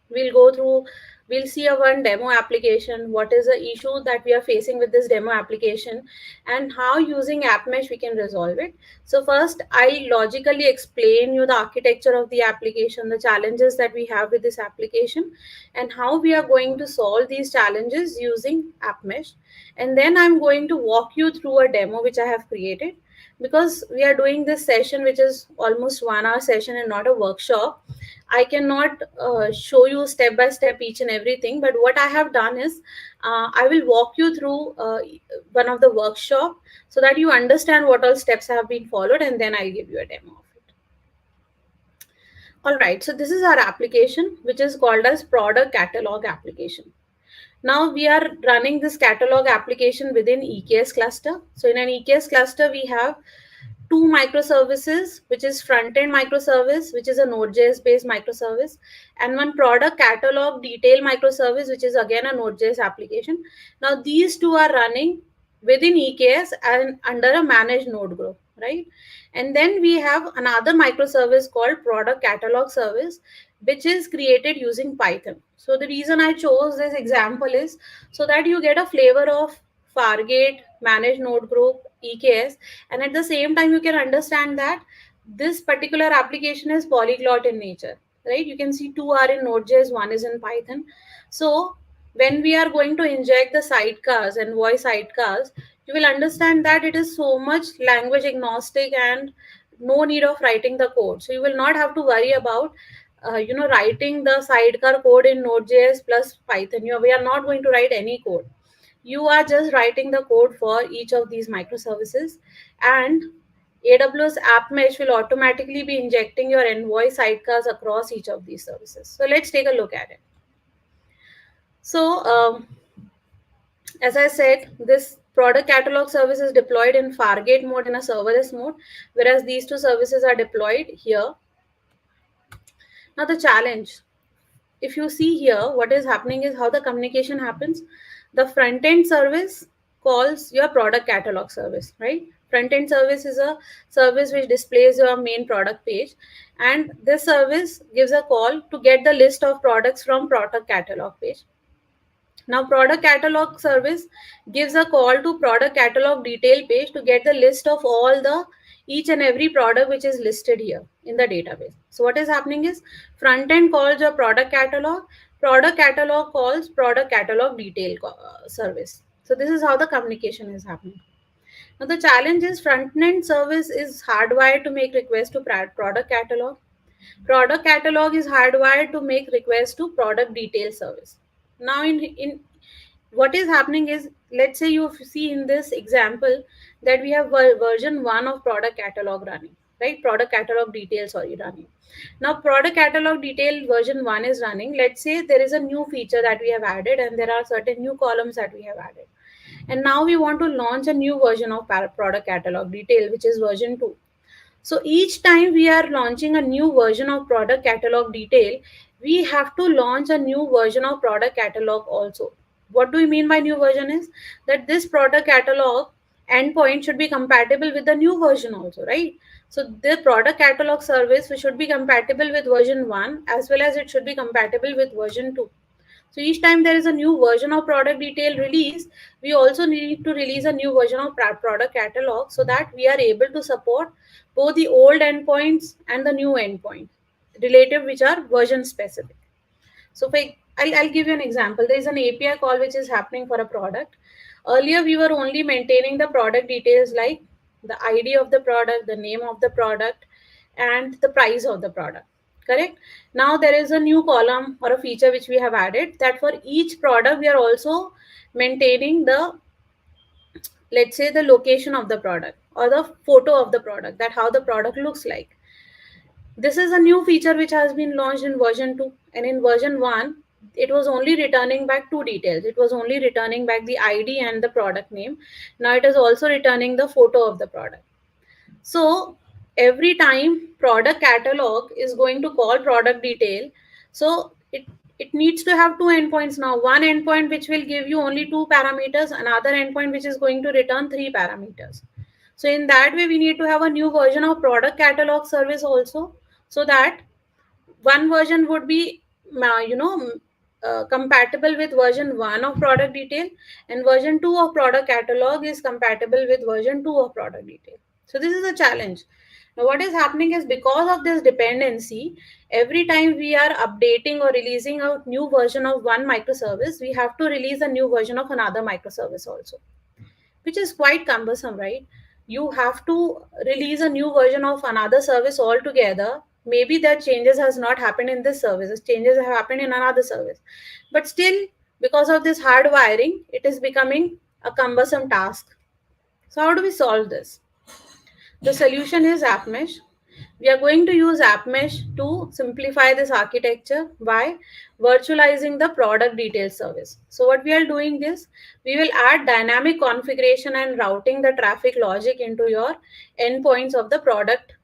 We'll go through, we'll see a one demo application, what is the issue that we are facing with this demo application, and how using app mesh we can resolve it. So first I'll logically explain you the architecture of the application, the challenges that we have with this application, and how we are going to solve these challenges using app mesh. And then I'm going to walk you through a demo which I have created, because we are doing this session which is almost 1 hour session and not a workshop. I cannot show you step by step each and everything, but what I have done is I will walk you through one of the workshop so that you understand what all steps have been followed, and then I'll give you a demo of it. All right, so this is our application which is called as product catalog application. Now we are running this catalog application within EKS cluster. So in an EKS cluster, we have two microservices, which is front-end microservice, which is a Node.js based microservice, and one product catalog detail microservice, which is again a Node.js application. Now these two are running within EKS and under a managed node group, right? And then we have another microservice called product catalog service, which is created using Python. So the reason I chose this example is so that you get a flavor of Fargate, managed node group, EKS, and at the same time you can understand that this particular application is polyglot in nature, right? You can see two are in Node.js, one is in Python. So when we are going to inject the sidecars and voice sidecars, you will understand that it is so much language agnostic and no need of writing the code. So you will not have to worry about writing the sidecar code in Node.js plus Python. We are not going to write any code. You are just writing the code for each of these microservices, and AWS App Mesh will automatically be injecting your envoy sidecars across each of these services. So let's take a look at it. So as I said, this product catalog service is deployed in Fargate mode in a serverless mode, whereas these two services are deployed here. Now the challenge, if you see here, what is happening is how the communication happens. The front end service calls your product catalog service, right? Front end service is a service which displays your main product page, and this service gives a call to get the list of products from product catalog page. Now product catalog service gives a call to product catalog detail page to get the list of all the each and every product which is listed here in the database. So what is happening is front end calls your product catalog calls product catalog detail service. So this is how the communication is happening. Now the challenge is front end service is hardwired to make requests to product catalog. Product catalog is hardwired to make requests to product detail service. Now in what is happening is, let's say you see in this example that we have version 1 of product catalog running, right? Product catalog details are running. Now product catalog detail version 1 is running. Let's say there is a new feature that we have added and there are certain new columns that we have added, and now we want to launch a new version of product catalog detail, which is version 2. So each time we are launching a new version of product catalog detail, we have to launch a new version of product catalog also. What do we mean by new version is that this product catalog endpoint should be compatible with the new version also, right? So the product catalog service which should be compatible with version 1 as well as it should be compatible with version 2. So each time there is a new version of product detail release, we also need to release a new version of product catalog so that we are able to support both the old endpoints and the new endpoint relative, which are version specific. So I'll give you an example. There is an API call which is happening for a product. Earlier, we were only maintaining the product details like the ID of the product, the name of the product, and the price of the product. Correct? Now there is a new column or a feature which we have added that for each product, we are also maintaining the, let's say, the location of the product or the photo of the product, that how the product looks like. This is a new feature which has been launched in version 2, and in version 1 it was only returning back two details. It was only returning back the ID and the product name. Now it is also returning the photo of the product. So every time product catalog is going to call product detail, so it needs to have two endpoints now. One endpoint which will give you only two parameters, another endpoint which is going to return three parameters. So in that way, we need to have a new version of product catalog service also, so that one version would be compatible with version 1 of product detail, and version 2 of product catalog is compatible with version 2 of product detail. So this is a challenge. Now what is happening is, because of this dependency, every time we are updating or releasing a new version of one microservice, we have to release a new version of another microservice also, which is quite cumbersome, right? You have to release a new version of another service altogether. Maybe that changes has not happened in this service, changes have happened in another service, but still, because of this hard wiring, it is becoming a cumbersome task. So how do we solve this? The solution is App Mesh. We are going to use App Mesh to simplify this architecture by virtualizing the product details service. So what we are doing is, we will add dynamic configuration and routing the traffic logic into your endpoints of the product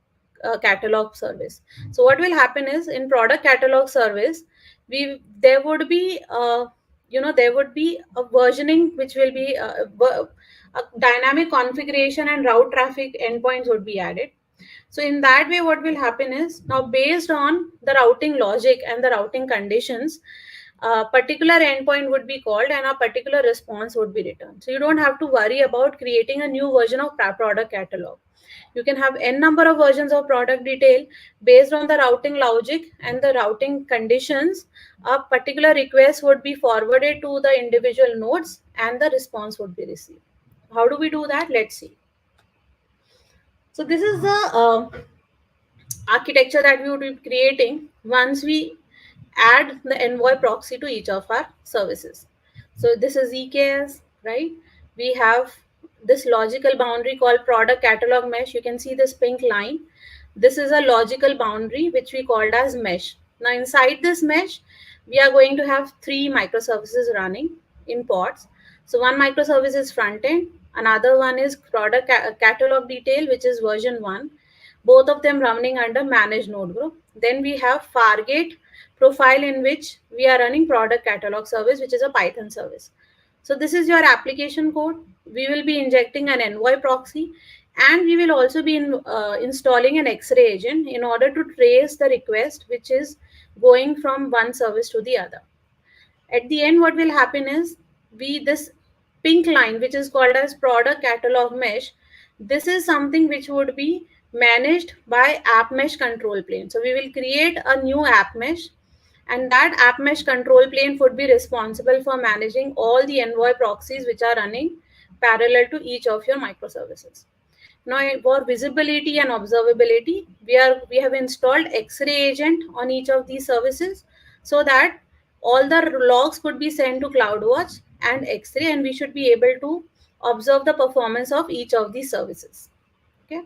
catalog service. So what will happen is, in product catalog service, we there would be there would be a versioning which will be a dynamic configuration and route traffic endpoints would be added. So in that way, what will happen is, now based on the routing logic and the routing conditions, a particular endpoint would be called and a particular response would be returned. So you don't have to worry about creating a new version of product catalog. You can have n number of versions of product detail. Based on the routing logic and the routing conditions, a particular request would be forwarded to the individual nodes and the response would be received. How do we do that? Let's see. So this is the architecture that we would be creating once we add the envoy proxy to each of our services. So this is EKS, right? We have this logical boundary called product catalog mesh. You can see this pink line. This is a logical boundary which we called as mesh. Now inside this mesh, we are going to have three microservices running in pods. So one microservice is front end, another one is product catalog detail, which is version 1, both of them running under managed node group. Then we have Fargate profile, in which we are running product catalog service, which is a Python service. So this is your application code. We will be injecting an envoy proxy, and we will also be installing an X-ray agent in order to trace the request which is going from one service to the other. At the end, what will happen is, this pink line which is called as product catalog mesh, this is something which would be managed by app mesh control plane. So we will create a new app mesh, and that app mesh control plane would be responsible for managing all the envoy proxies which are running parallel to each of your microservices. Now for visibility and observability, we have installed X-ray agent on each of these services, so that all the logs could be sent to CloudWatch and X-ray, and we should be able to observe the performance of each of these services. Okay.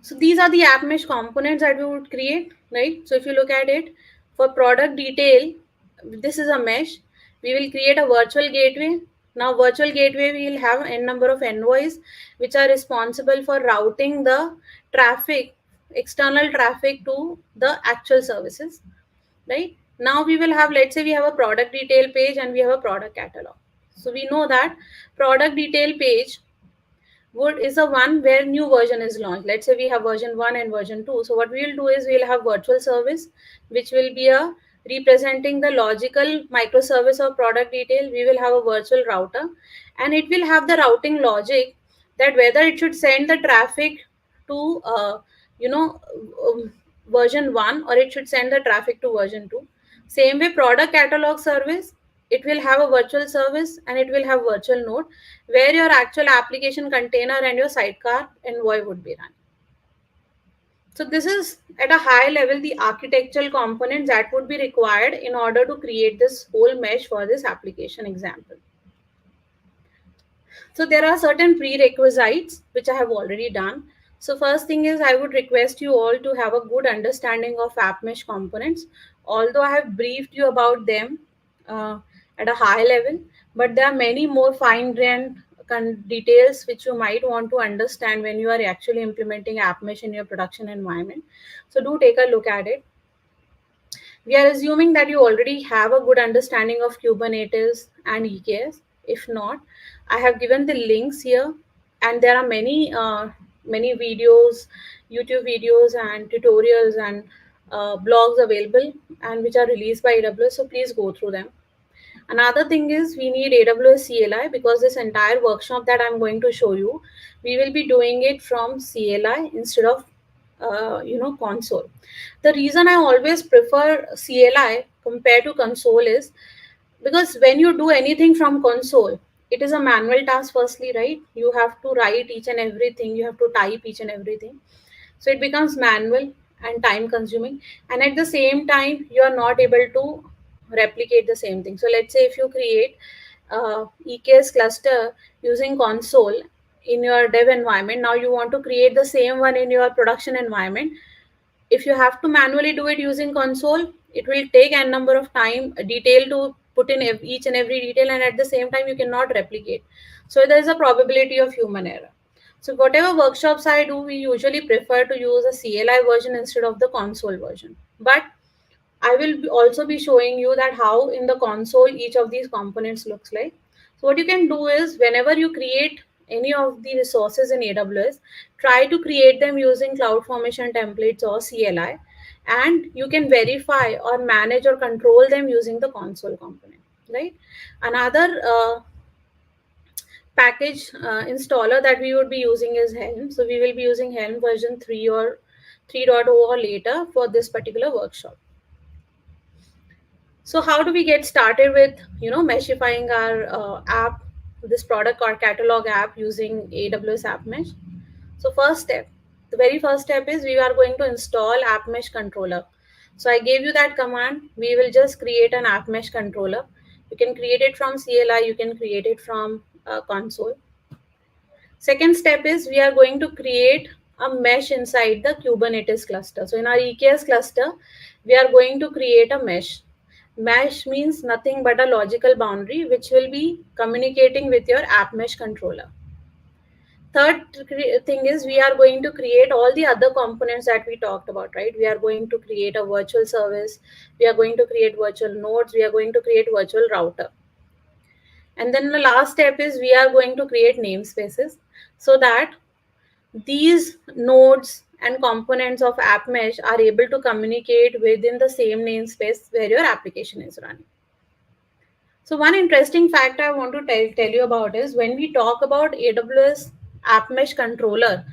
So these are the app mesh components that we would create, right? So if you look at it, for product detail, this is a mesh. We will create a virtual gateway. Now virtual gateway, we will have n number of envoys which are responsible for routing the traffic, external traffic, to the actual services, right? Now we will have, let's say we have a product detail page and we have a product catalog. So we know that product detail page is a one where new version is launched. Let's say we have version 1 and version 2. So what we will do is, we will have virtual service, which will be a representing the logical microservice of product detail. We will have a virtual router, and it will have the routing logic, that whether it should send the traffic to you know version 1, or it should send the traffic to version 2. Same way, product catalog service, it will have a virtual service and it will have virtual node, where your actual application container and your sidecar envoy would be run. So this is at a high level the architectural components that would be required in order to create this whole mesh for this application example. So there are certain prerequisites which I have already done. So first thing is, I would request you all to have a good understanding of app mesh components. Although I have briefed you about them at a high level, but there are many more fine-grained details which you might want to understand when you are actually implementing app mesh in your production environment. So do take a look at it. We are assuming that you already have a good understanding of Kubernetes and EKS. If not, I have given the links here, and there are many videos, YouTube videos, and tutorials and blogs available, and which are released by AWS. So please go through them. Another thing is we need AWS CLI, because this entire workshop that I'm going to show you, we will be doing it from CLI instead of console. The reason I always prefer CLI compared to console is because when you do anything from console, it is a manual task firstly, right? You have to write each and everything, you have to type each and everything, so it becomes manual and time consuming, and at the same time you are not able to replicate the same thing. So let's say if you create EKS cluster using console in your dev environment, now you want to create the same one in your production environment. If you have to manually do it using console, it will take n number of time detail to put in each and every detail, and at the same time you cannot replicate, so there is a probability of human error. So whatever workshops I do, we usually prefer to use a CLI version instead of the console version. But I will also be showing you that how in the console each of these components looks like. So what you can do is whenever you create any of the resources in AWS, try to create them using CloudFormation templates or CLI, and you can verify or manage or control them using the console component, right? Another package installer that we would be using is Helm. So we will be using Helm version 3 or 3.0 or later for this particular workshop. So how do we get started with meshifying our app, this product or catalog app using AWS App Mesh? So the very first step is we are going to install App Mesh controller. So I gave you that command. We will just create an App Mesh controller. You can create it from CLI, you can create it from console. Second step is we are going to create a mesh inside the Kubernetes cluster. So in our EKS cluster, we are going to create a mesh. Mesh means nothing but a logical boundary which will be communicating with your app mesh controller. Third thing is we are going to create all the other components that we talked about, right? We are going to create a virtual service, we are going to create virtual nodes, we are going to create virtual router. And then the last step is we are going to create namespaces so that these nodes and components of App Mesh are able to communicate within the same namespace where your application is running. So one interesting fact I want to tell you about is when we talk about AWS App Mesh controller,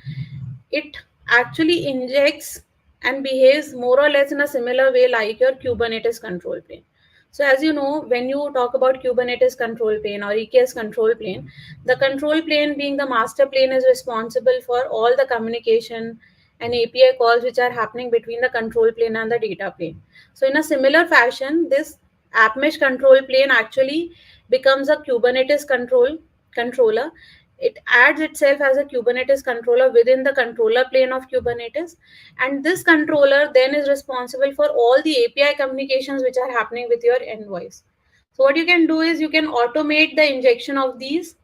it actually injects and behaves more or less in a similar way like your Kubernetes control plane. So as you know, when you talk about Kubernetes control plane or EKS control plane, the control plane being the master plane is responsible for all the communication and API calls which are happening between the control plane and the data plane. So in a similar fashion, this App Mesh control plane actually becomes a Kubernetes controller. It adds itself as a Kubernetes controller within the controller plane of Kubernetes, and this controller then is responsible for all the API communications which are happening with your envoice. So what you can do is you can automate the injection of these.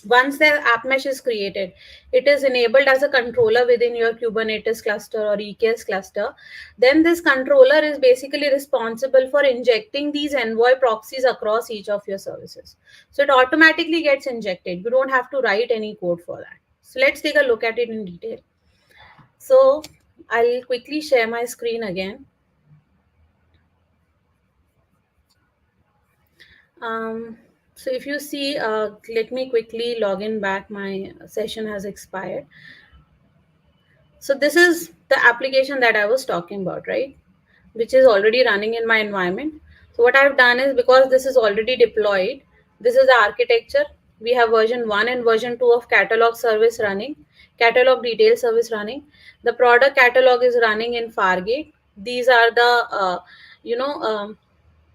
Once the app mesh is created, it is enabled as a controller within your Kubernetes cluster or EKS cluster. Then this controller is basically responsible for injecting these envoy proxies across each of your services. So it automatically gets injected. You don't have to write any code for that. So let's take a look at it in detail. So I'll quickly share my screen again. So if you see, let me quickly log in back. My session has expired. So this is the application that I was talking about, right? Which is already running in my environment. So what I've done is, because this is already deployed, this is the architecture. We have version 1 and version 2 of catalog service running, catalog detail service running. The product catalog is running in Fargate. These are the, you know,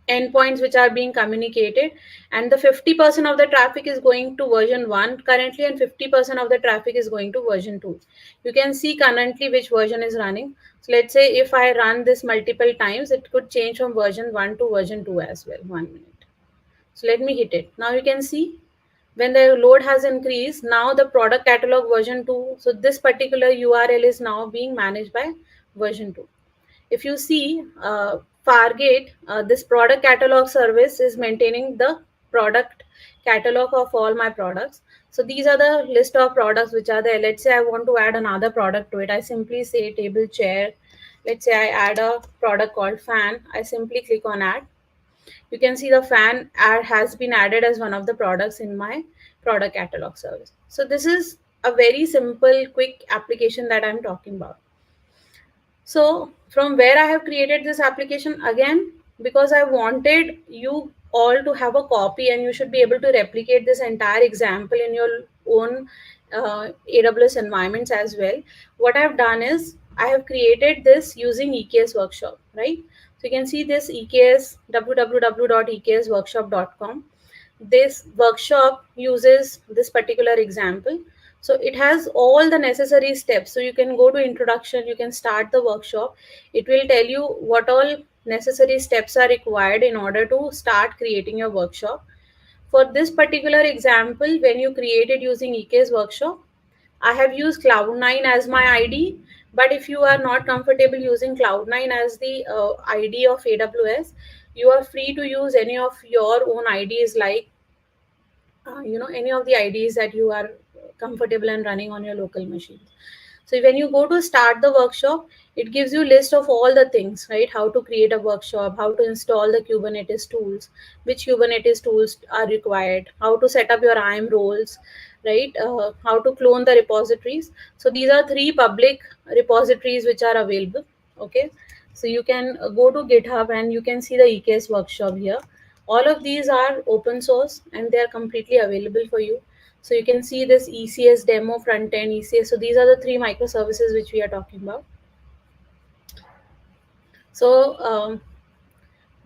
endpoints which are being communicated, and the 50% of the traffic is going to version 1 currently, and 50% of the traffic is going to version 2. You can see currently which version is running. So let's say if I run this multiple times, it could change from version 1 to version 2 as well. 1 minute. So let me hit it. Now you can see when the load has increased, now the product catalog version 2, so this particular URL is now being managed by version 2. If you see, Fargate, this product catalog service is maintaining the product catalog of all my products. So these are the list of products which are there. Let's say I want to add another product to it. I simply say table chair. Let's say I add a product called fan. I simply click on add. You can see the fan ad has been added as one of the products in my product catalog service. So this is a very simple, quick application that I'm talking about. So from where I have created this application, again, because I wanted you all to have a copy and you should be able to replicate this entire example in your own AWS environments as well. What I've done is I have created this using EKS workshop, right? So you can see this EKS, www.eksworkshop.com. This workshop uses this particular example, so it has all the necessary steps. So you can go to introduction, you can start the workshop. It will tell you what all necessary steps are required in order to start creating your workshop. For this particular example, when you create it using EK's workshop, I have used Cloud9 as my ID. But if you are not comfortable using Cloud9 as the ID of AWS, you are free to use any of your own IDs, like any of the IDs that you are comfortable and running on your local machines. So when you go to start the workshop, it gives you list of all the things, right? How to create a workshop, how to install the Kubernetes tools, which Kubernetes tools are required, how to set up your IAM roles, right? How to clone the repositories. So these are three public repositories which are available. Okay, so you can go to GitHub and you can see the EKS workshop here. All of these are open source and they are completely available for you. So you can see this ECS demo front end, ECS. So these are the three microservices which we are talking about. So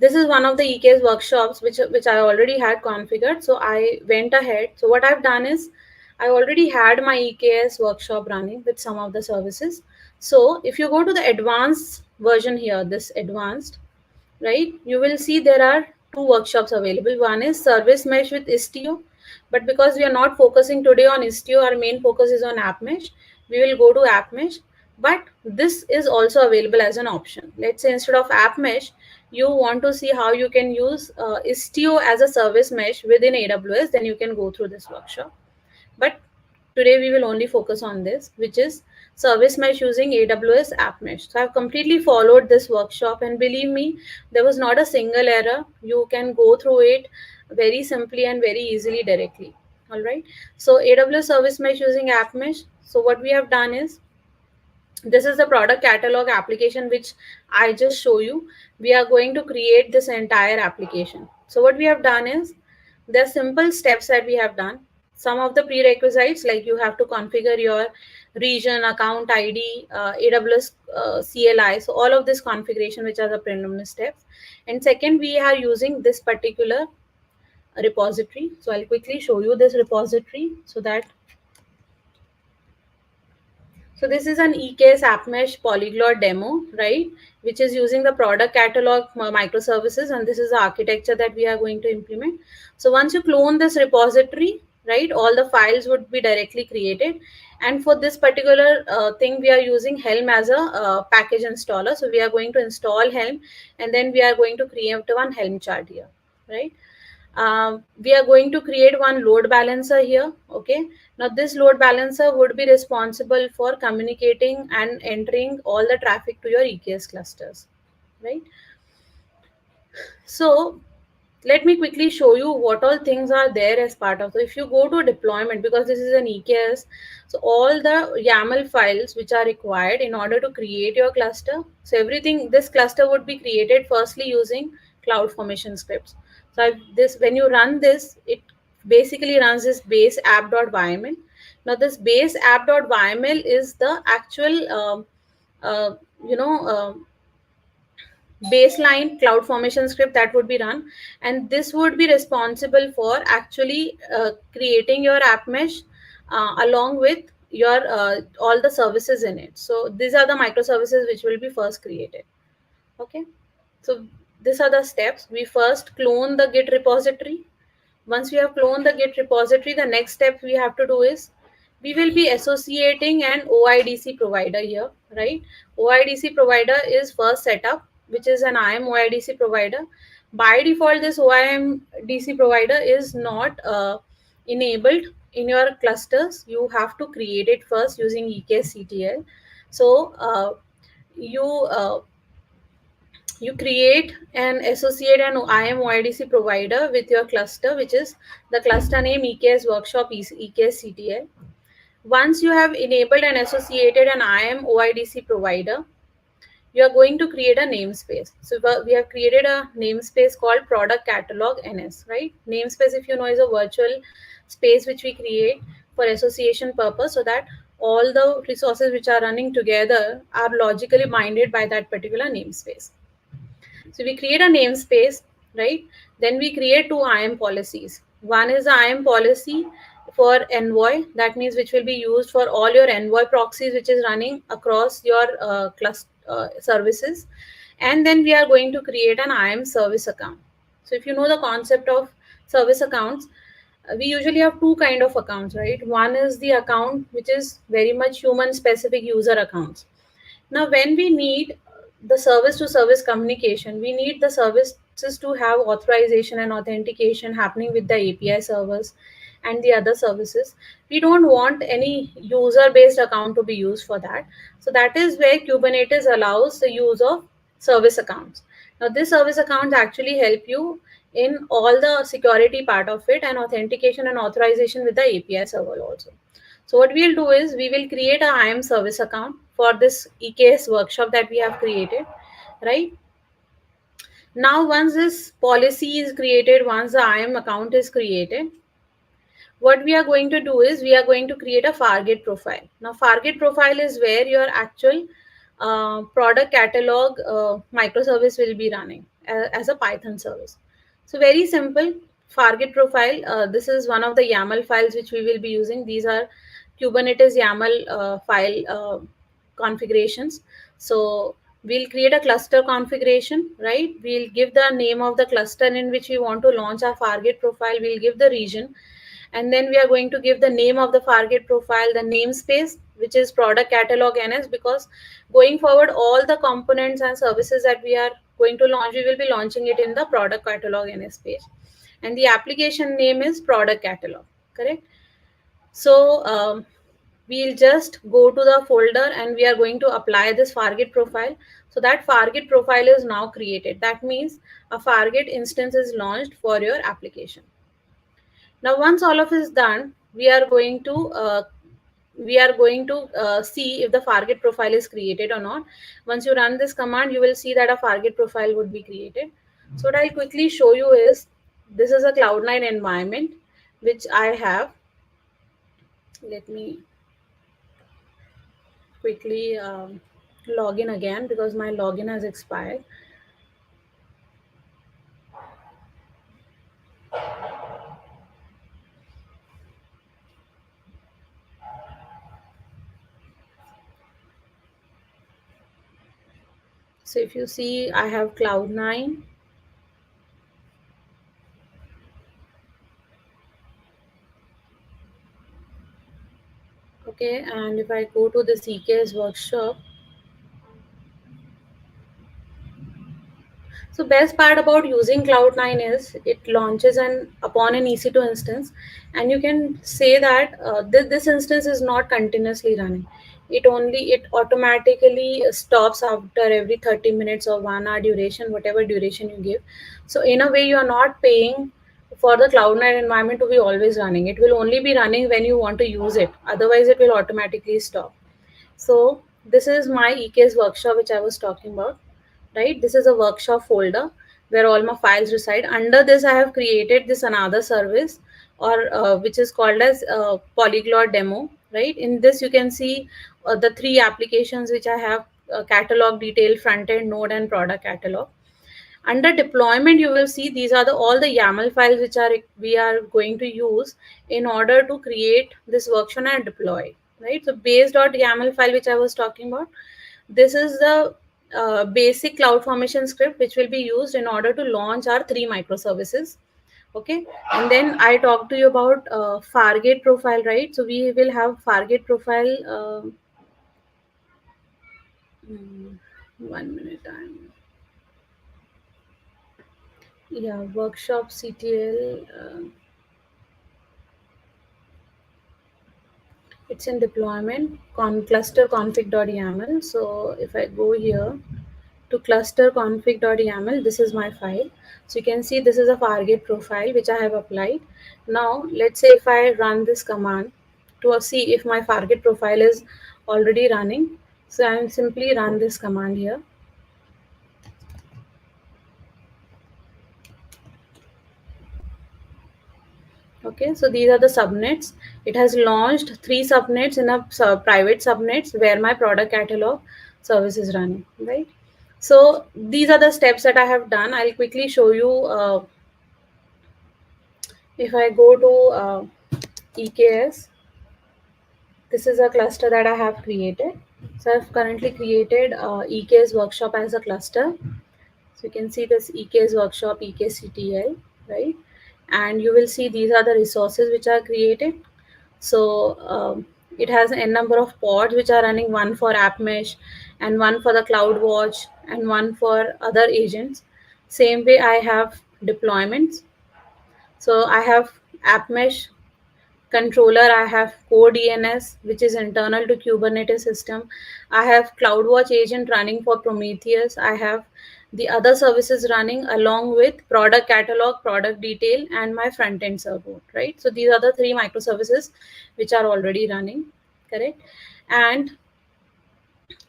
this is one of the EKS workshops which I already had configured. So I went ahead. So what I've done is I already had my EKS workshop running with some of the services. So if you go to the advanced version here, this advanced, right, you will see there are two workshops available. One is service mesh with Istio, but because we are not focusing today on Istio, our main focus is on app mesh. We will go to app mesh, but this is also available as an option. Let's say instead of app mesh, you want to see how you can use Istio as a service mesh within AWS, then you can go through this workshop. But today we will only focus on this, which is service mesh using AWS App Mesh. So I've completely followed this workshop, and believe me, there was not a single error. You can go through it very simply and very easily directly. All right. So AWS service mesh using App Mesh. So what we have done is, this is the product catalog application which I just show you. We are going to create this entire application. So what we have done is, there are simple steps that we have done. Some of the prerequisites, like you have to configure your region, account ID, AWS CLI. So all of this configuration, which are the preliminary steps. And second, we are using this particular repository. So I'll quickly show you this repository so that. So this is an EKS App Mesh polyglot demo, right? Which is using the product catalog microservices, and this is the architecture that we are going to implement. So once you clone this repository, right, all the files would be directly created. And for this particular thing, we are using Helm as a package installer. So we are going to install Helm, and then we are going to create one Helm chart here, right? We are going to create one load balancer here. Okay, now this load balancer would be responsible for communicating and entering all the traffic to your EKS clusters, right? So let me quickly show you what all things are there as part of. So if you go to deployment, because this is an EKS, so all the YAML files which are required in order to create your cluster. So everything, this cluster would be created firstly using CloudFormation scripts. So this, when you run this, it basically runs this base app.yml. Now this base app.yml is the actual uh, you know uh, baseline cloud formation script that would be run, and this would be responsible for actually creating your app mesh along with your all the services in it. So these are the microservices which will be first created. Okay, so these are the steps. We first clone the git repository. Once we have cloned the git repository, the next step we have to do is, we will be associating an OIDC provider here, right? OIDC provider is first set up. which is an IAM OIDC provider. By default, this OIM DC provider is not enabled in your clusters. You have to create it first using EKS CTL. So you you create and associate an IAM OIDC provider with your cluster, which is the cluster name EKS Workshop EKS CTL. Once you have enabled and associated an IAM OIDC provider, you are going to create a namespace. So we have created a namespace called product catalog NS, right? Namespace, if you know, is a virtual space which we create for association purpose, so that all the resources which are running together are logically binded by that particular namespace. So we create a namespace, right? Then we create two IAM policies. One is the IAM policy for Envoy, that means which will be used for all your Envoy proxies which is running across your cluster services. And then we are going to create an IAM service account. So if you know the concept of service accounts, we usually have two kind of accounts, right? One is the account which is very much human specific user accounts. Now, when we need the service to service communication, we need the services to have authorization and authentication happening with the API servers and the other services. We don't want any user based account to be used for that. So, that is where Kubernetes allows the use of service accounts. Now, this service accounts actually help you in all the security part of it and authentication and authorization with the API server also. So what we'll do is we will create a IAM service account for this EKS workshop that we have created, right? Now, once this policy is created, once the IAM account is created, what we are going to do is we are going to create a Fargate profile. Now, Fargate profile is where your actual product catalog microservice will be running as a Python service. So very simple Fargate profile. This is one of the YAML files which we will be using. These are Kubernetes YAML file configurations. So we'll create a cluster configuration, right? We'll give the name of the cluster in which we want to launch our Fargate profile. We'll give the region, and then we are going to give the name of the Fargate profile, the namespace, which is product catalog NS, because going forward, all the components and services that we are going to launch, we will be launching it in the product catalog NS page. And the application name is product catalog, correct? So we'll just go to the folder and we are going to apply this Fargate profile. So that Fargate profile is now created. That means a Fargate instance is launched for your application. Now, once all of is done, we are going to see if the Fargate profile is created or not. Once you run this command, you will see that a Fargate profile would be created. So what I'll quickly show you is this is a Cloud9 environment which I have. Let me quickly log in again because my login has expired. So if you see, I have Cloud9. Okay, and if I go to the EKS workshop, so best part about using Cloud9 is it launches upon an EC2 instance, and you can say that this instance is not continuously running. It automatically stops after every 30 minutes or 1 hour duration, whatever duration you give. So in a way, you are not paying for the Cloud9 environment to be always running. It will only be running when you want to use it. Otherwise, it will automatically stop. So this is my EKS workshop which I was talking about, right? This is a workshop folder where all my files reside. Under this, I have created this another service, or which is called as Polyglot demo, right? In this, you can see the three applications which I have: catalog detail, front end node, and product catalog. Under deployment, you will see these are all the YAML files which we are going to use in order to create this workshop and deploy, right? So base.yaml file which I was talking about, this is the basic CloudFormation script which will be used in order to launch our three microservices. Okay, and then I talked to you about Fargate profile, right? So we will have Fargate profile. 1 minute time. Yeah, workshop CTL. It's in deployment cluster config.yaml. So if I go here to cluster config.yaml, this is my file. So you can see this is a Fargate profile which I have applied. Now let's say if I run this command to see if my Fargate profile is already running. So I will simply run this command here. Okay, so these are the subnets. It has launched 3 subnets in a private subnets where my product catalog service is running, right? So these are the steps that I have done. I'll quickly show you. If I go to EKS, this is a cluster that I have created. So I've currently created EKS workshop as a cluster. So you can see this EKS workshop, EKCTL, right? And you will see these are the resources which are created. So it has n number of pods which are running, one for App Mesh and one for the CloudWatch and one for other agents. Same way I have deployments. So I have App Mesh controller, I have core DNS which is internal to Kubernetes system. I have CloudWatch agent running for Prometheus. I have the other services running along with product catalog, product detail, and my front end server, right? So these are the 3 microservices which are already running, correct? And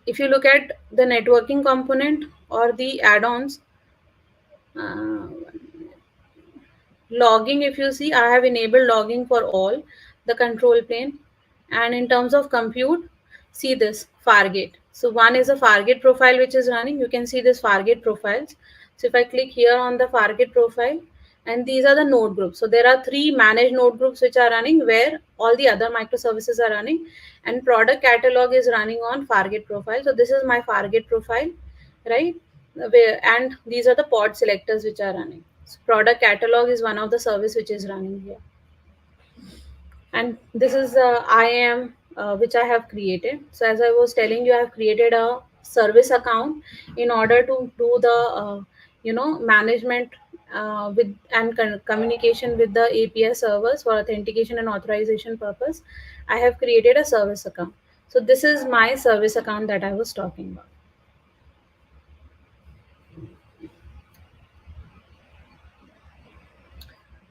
if you look at the networking component or the add-ons, uh, logging, if you see, I have enabled logging for all the control plane. And in terms of compute, see this Fargate. So one is a Fargate profile which is running. You can see this Fargate profiles. So if I click here on the Fargate profile, and these are the node groups. So there are 3 managed node groups which are running where all the other microservices are running, and product catalog is running on Fargate profile. So this is my Fargate profile, right? And these are the pod selectors which are running. So product catalog is one of the service which is running here. And this is IAM which I have created. So as I was telling you, I have created a service account in order to do the management with and communication with the API servers for authentication and authorization purpose. I have created a service account. So this is my service account that I was talking about.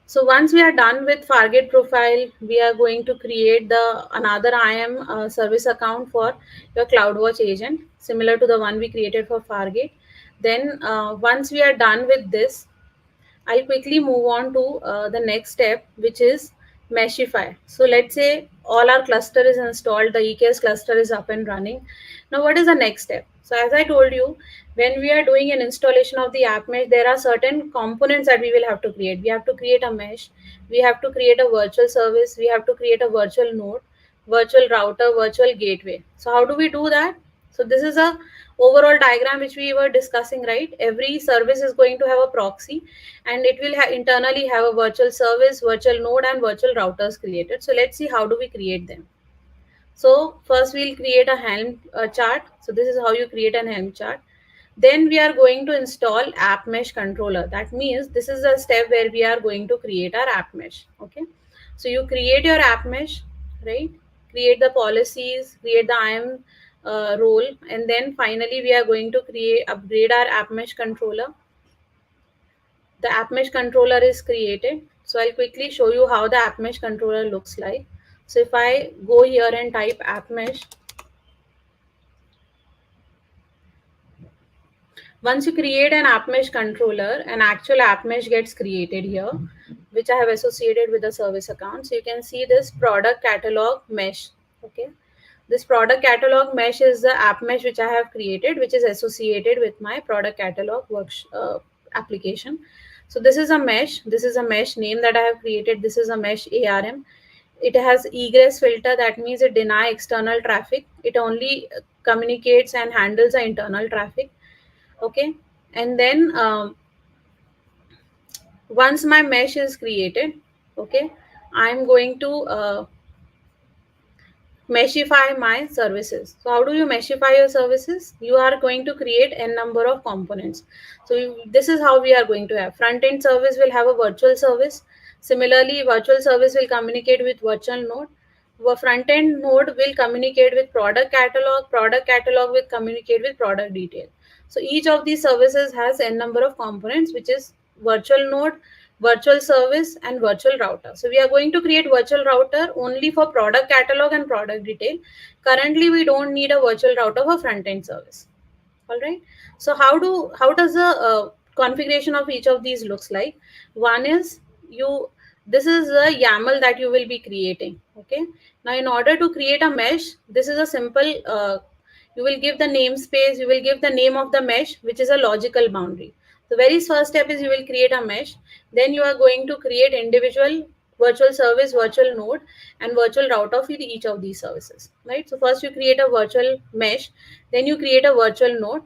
So once we are done with Fargate profile, we are going to create the another IAM service account for your CloudWatch agent, similar to the one we created for Fargate. Then once we are done with this, I'll quickly move on to the next step, which is Meshify. So let's say all our cluster is installed, the EKS cluster is up and running. Now, what is the next step? So as I told you, when we are doing an installation of the app mesh, there are certain components that we will have to create. We have to create a mesh, we have to create a virtual service, we have to create a virtual node, virtual router, virtual gateway. So how do we do that? So this is a overall diagram which we were discussing, right? Every service is going to have a proxy, and it will internally have a virtual service, virtual node, and virtual routers created. So let's see how do we create them. So first we'll create a Helm chart. So this is how you create an Helm chart. Then we are going to install App Mesh controller. That means this is a step where we are going to create our App Mesh. Okay. So you create your App Mesh, right? Create the policies, create the IAM role, and then finally we are going to upgrade our App Mesh controller. The app mesh controller is created. So I'll quickly show you how the app mesh controller looks like. So if I go here and type app mesh, once you create an app mesh controller, an actual app mesh gets created here, which I have associated with the service account. So you can see this product catalog mesh. Okay. This product catalog mesh is the app mesh which I have created, which is associated with my product catalog application. So this is a mesh. This is a mesh name that I have created. This is a mesh ARM. It has egress filter. That means it deny external traffic. It only communicates and handles the internal traffic. Okay. And then once my mesh is created, okay, I'm going to meshify my services. So how do you meshify your services? You are going to create n number of components. So this is how we are going to have front end service will have a virtual service. Similarly, virtual service will communicate with virtual node. The front end node will communicate with product catalog will communicate with product detail. So each of these services has n number of components, which is virtual node, virtual service, and virtual router. So we are going to create virtual router only for product catalog and product detail. Currently, we don't need a virtual router for front end service. All right. So how does the configuration of each of these looks like? One is you this is a YAML that you will be creating. Okay. Now, in order to create a mesh, this is a simple. You will give the namespace. You will give the name of the mesh, which is a logical boundary. The very first step is you will create a mesh. Then you are going to create individual virtual service, virtual node, and virtual router for each of these services. Right. So first you create a virtual mesh, then you create a virtual node.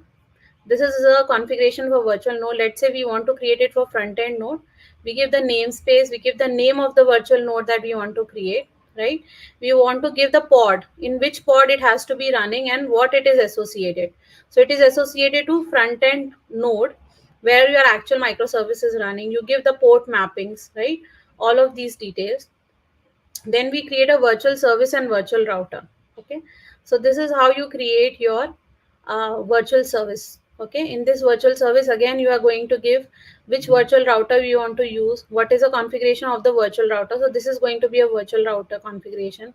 This is a configuration for virtual node. Let's say we want to create it for front end node. We give the namespace, we give the name of the virtual node that we want to create, right? We want to give the pod, in which pod it has to be running and what it is associated. So it is associated to front end node where your actual microservice is running. You give the port mappings, right? All of these details. Then we create a virtual service and virtual router. Okay, so this is how you create your virtual service. Okay, in this virtual service, again you are going to give which virtual router you want to use, what is the configuration of the virtual router. So this is going to be a virtual router configuration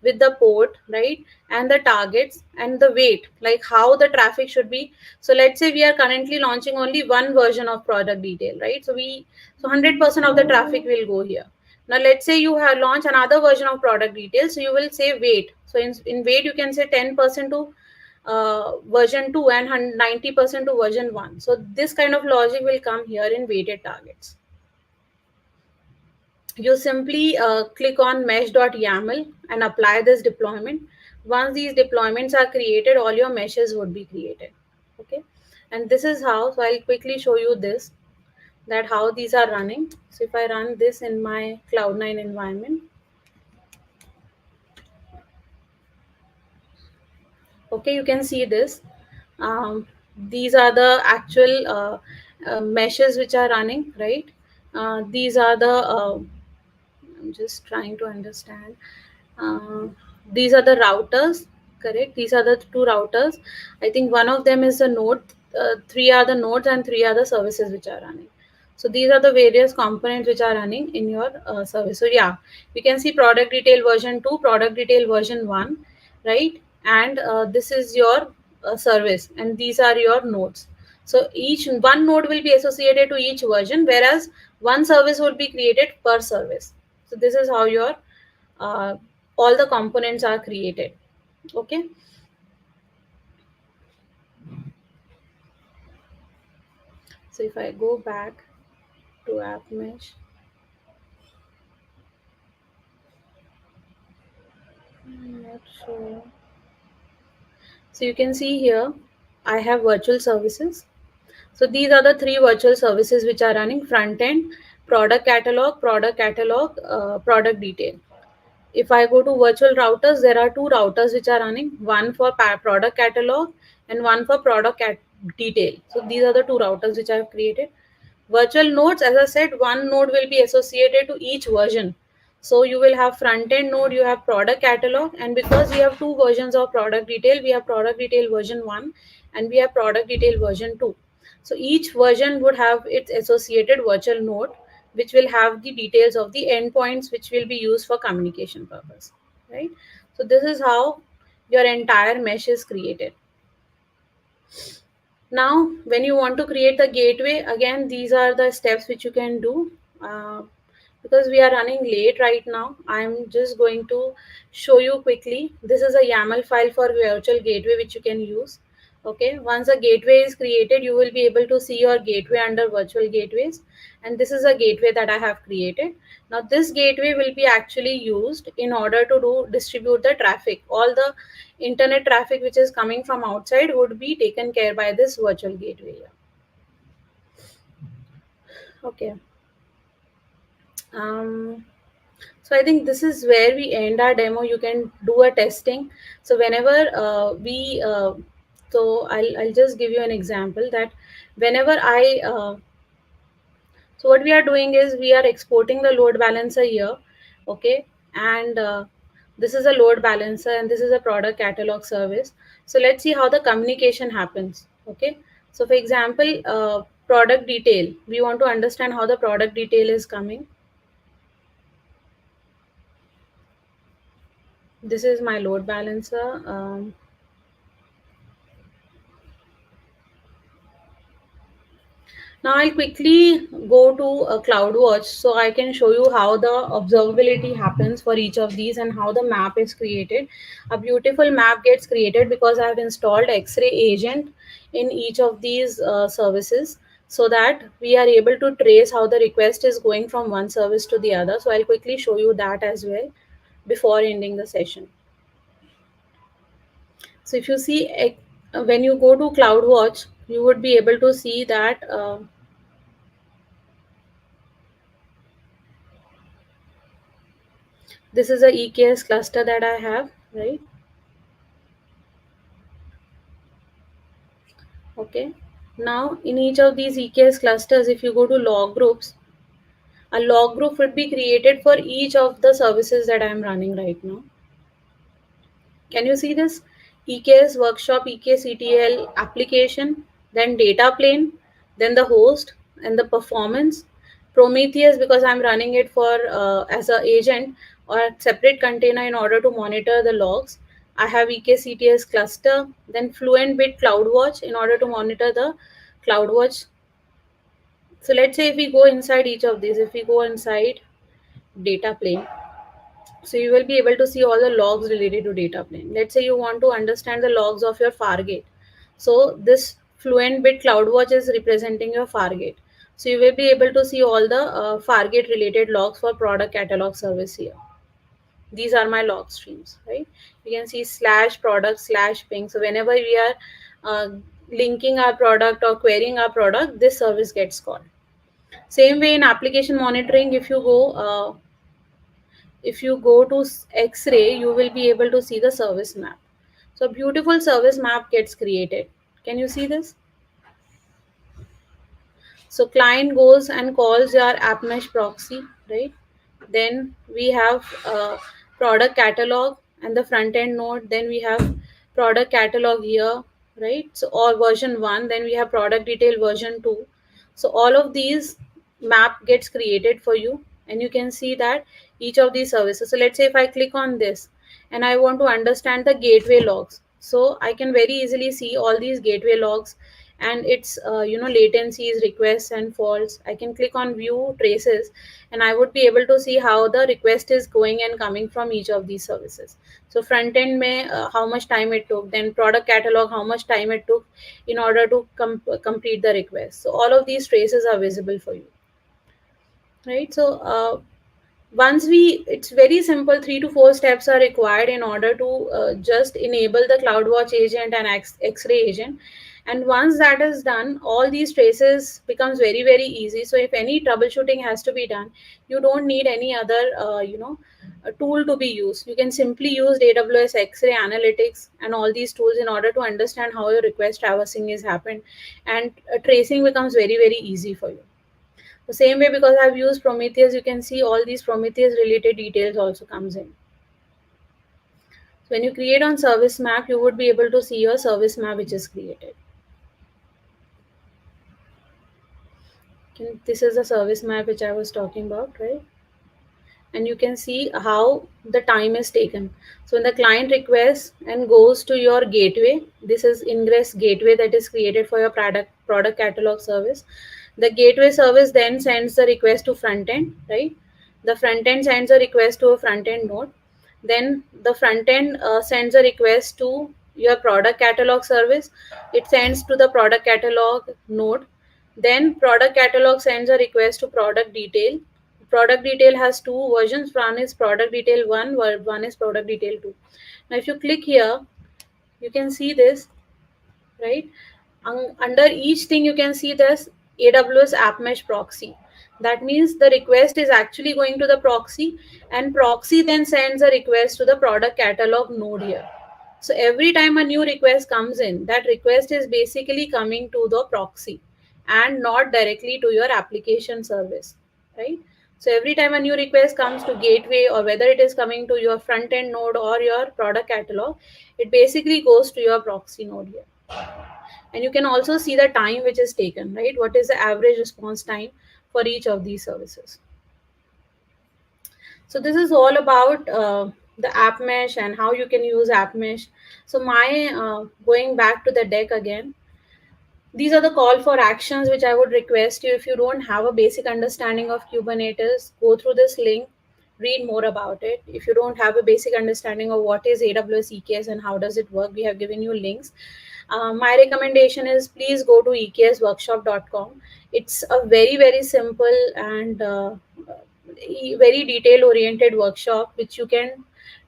with the port, right, and the targets and the weight, like how the traffic should be. So let's say we are currently launching only one version of product detail, right? So 100% of the traffic will go here. Now, let's say you have launched another version of product details. So you will say weight. So in weight, you can say 10% to version 2 and 90% to version 1. So this kind of logic will come here in weighted targets. You simply click on mesh.yaml and apply this deployment. Once these deployments are created, all your meshes would be created. Okay. And this is how, so I'll quickly show you this, that how these are running. So if I run this in my Cloud9 environment, okay, you can see this. These are the actual meshes which are running, right? These are the I'm just trying to understand. uh, these are the routers, correct? These are the two routers. I think one of them is a node, three are the nodes, and three are the services which are running. So these are the various components which are running in your service. So yeah, you can see product detail version 2, product detail version 1, right? And this is your service, and these are your nodes. So each one node will be associated to each version, whereas one service would be created per service. So this is how your uh, all the components are created. Okay. So if I go back to App Mesh, not sure. So you can see here, I have virtual services. So these are the three virtual services which are running: front end, product catalog, product detail. If I go to virtual routers, there are two routers which are running, one for product catalog and one for detail. So these are the two routers which I have created. Virtual nodes, as I said, one node will be associated to each version. So you will have front end node, you have product catalog, and because we have two versions of product detail, we have product detail version 1 and we have product detail version 2. So each version would have its associated virtual node, which will have the details of the endpoints which will be used for communication purpose, right? So this is how your entire mesh is created. Now, when you want to create the gateway, again, these are the steps which you can do. Because we are running late right now, I'm just going to show you quickly. This is a YAML file for virtual gateway which you can use. Okay, once a gateway is created, you will be able to see your gateway under virtual gateways. And this is a gateway that I have created. Now, this gateway will be actually used in order to distribute the traffic. All the internet traffic which is coming from outside would be taken care by this virtual gateway here. Okay. Um, So I think this is where we end our demo. You can do a testing. So whenever so I'll just give you an example that whenever so what we are doing is we are exporting the load balancer here, okay, and this is a load balancer and this is a product catalog service. So let's see how the communication happens, okay. So for example, product detail, we want to understand how the product detail is coming. This is my load balancer. Now I'll quickly go to a CloudWatch so I can show you how the observability happens for each of these and how the map is created. A beautiful map gets created because I have installed X-ray agent in each of these services so that we are able to trace how the request is going from one service to the other. So I'll quickly show you that as well before ending the session. So if you see when you go to CloudWatch, you would be able to see that this is a EKS cluster that I have, right? Okay. Now, in each of these EKS clusters, if you go to log groups, a log group would be created for each of the services that I am running right now. Can you see this? EKS workshop, EKS ETL application, then data plane, then the host and the performance. Prometheus because I'm running it for as a agent or a separate container in order to monitor the logs. I have EKS ETS cluster, then Fluent Bit CloudWatch in order to monitor the CloudWatch. So let's say if we go inside each of these, if we go inside data plane, so you will be able to see all the logs related to data plane. Let's say you want to understand the logs of your Fargate. So this Fluent Bit CloudWatch is representing your Fargate. So you will be able to see all the Fargate related logs for product catalog service here. These are my log streams, right? You can see slash product slash ping. So whenever we are linking our product or querying our product, this service gets called. Same way in application monitoring, if you go to X-ray, you will be able to see the service map. So a beautiful service map gets created. Can you see this? So client goes and calls your app mesh proxy, right? Then we have product catalog and the front end node. Then we have product catalog here, right? So or version 1. Then we have product detail version 2. So all of these map gets created for you, and you can see that each of these services. So let's say if I click on this and I want to understand the gateway logs, so I can very easily see all these gateway logs and its latencies, requests and faults. I can click on view traces and I would be able to see how the request is going and coming from each of these services. So front end may how much time it took, then product catalog how much time it took in order to complete the request. So all of these traces are visible for you, right? So once we it's very simple, 3 to 4 steps are required in order to just enable the CloudWatch agent and X-ray agent. And once that is done, all these traces becomes very very easy. So if any troubleshooting has to be done, you don't need any other a tool to be used. You can simply use AWS X-ray analytics and all these tools in order to understand how your request traversing is happened, and tracing becomes very very easy for you. The same way, because I've used Prometheus, you can see all these Prometheus related details also comes in. So when you create on service map, you would be able to see your service map which is created. This is the service map which I was talking about, right? And you can see how the time is taken. So when the client requests and goes to your gateway, this is ingress gateway that is created for your product catalog service. The gateway service then sends the request to front end, right? The front end sends a request to a front end node. Then the front end sends a request to your product catalog service. It sends to the product catalog node. Then product catalog sends a request to product detail. Product detail has two versions. One is product detail 1, one is product detail 2. Now if you click here, you can see this, right? Under each thing you can see this AWS App Mesh proxy. That means the request is actually going to the proxy, and proxy then sends a request to the product catalog node here. So every time a new request comes in, that request is basically coming to the proxy and not directly to your application service, right? So every time a new request comes to gateway, or whether it is coming to your front end node or your product catalog, it basically goes to your proxy node here. And you can also see the time which is taken, right? What is the average response time for each of these services? So this is all about the app mesh and how you can use app mesh. So my going back to the deck again, these are the call for actions which I would request you, if you don't have a basic understanding of Kubernetes, go through this link, read more about it. If you don't have a basic understanding of what is AWS EKS and how does it work, we have given you links. My recommendation is please go to eksworkshop.com. It's a very, very simple and very detail oriented workshop which you can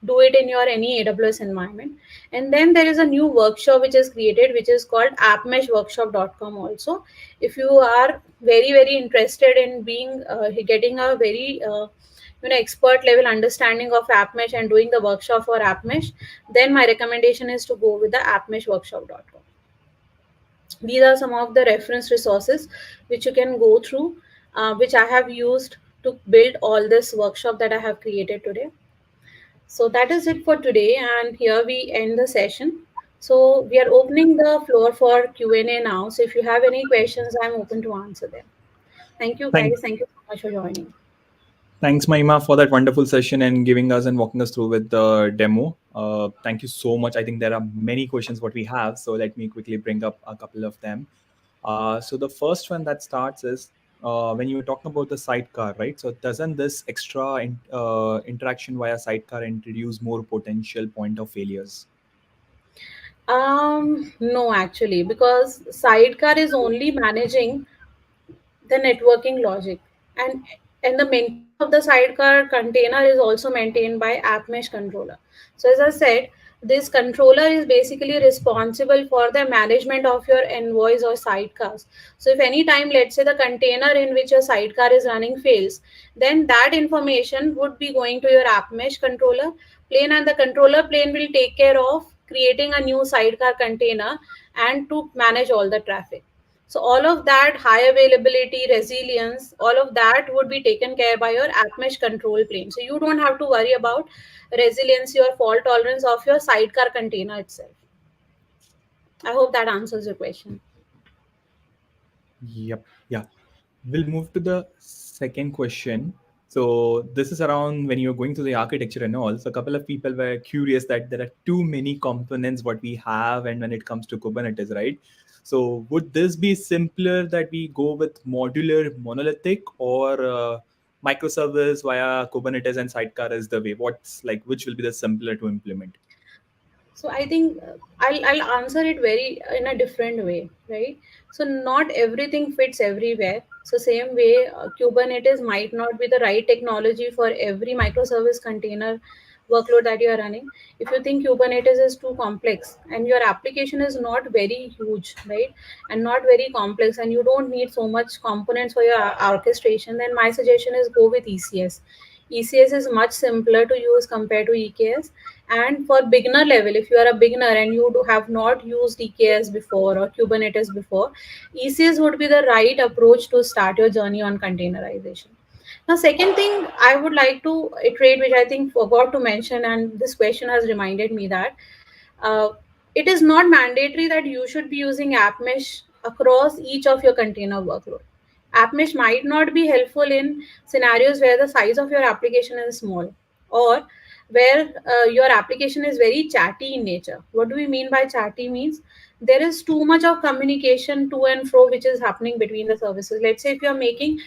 do it in your any AWS environment. And then there is a new workshop which is created, which is called appmeshworkshop.com also. If you are very, very interested in being getting a very expert level understanding of AppMesh and doing the workshop for AppMesh, then my recommendation is to go with the appmeshworkshop.com. These are some of the reference resources which you can go through, which I have used to build all this workshop that I have created today. So that is it for today, and here we end the session. So we are opening the floor for Q&A now. So if you have any questions, I'm open to answer them. Thank you Thank, guys. Thank you so much for joining. Thanks, Mahima, for that wonderful session and giving us and walking us through with the demo. Thank you so much. I think there are many questions what we have, so let me quickly bring up a couple of them. So the first one that starts is when you were talking about the sidecar, right? So doesn't this extra interaction via sidecar introduce more potential point of failures? No, actually, because Sidecar is only managing the networking logic, and the maintenance of the sidecar container is also maintained by app mesh controller. So as I said, this controller is basically responsible for the management of your envoys or sidecars. So if any time, let's say, the container in which your sidecar is running fails, then that information would be going to your app mesh controller plane, and the controller plane will take care of creating a new sidecar container and to manage all the traffic. So all of that high availability, resilience, all of that would be taken care by your app mesh control plane. So you don't have to worry about resiliency or fault tolerance of your sidecar container itself. I hope that answers your question. Yep. Yeah. We'll move to the second question. So this is around when you're going through the architecture and all. So a couple of people were curious that there are too many components what we have, and when it comes to Kubernetes, right? So would this be simpler that we go with modular monolithic, or microservice via Kubernetes and sidecar is the way? What's like which will be the simpler to implement? So I think I'll answer it very in a different way, right? So not everything fits everywhere. So same way, Kubernetes might not be the right technology for every microservice container workload that you are running. If you think Kubernetes is too complex and your application is not very huge, right, and not very complex, and you don't need so much components for your orchestration, then my suggestion is go with ECS. ECS is much simpler to use compared to EKS. And for beginner level, if you are a beginner and you have not used EKS before or Kubernetes before, ECS would be the right approach to start your journey on containerization. Now, second thing I would like to iterate, which I think forgot to mention, and this question has reminded me that uh, it is not mandatory that you should be using AppMesh across each of your container workload. AppMesh might not be helpful in scenarios where the size of your application is small, or where your application is very chatty in nature. What do we mean by chatty? Means there is too much of communication to and fro which is happening between the services. Let's say if you're making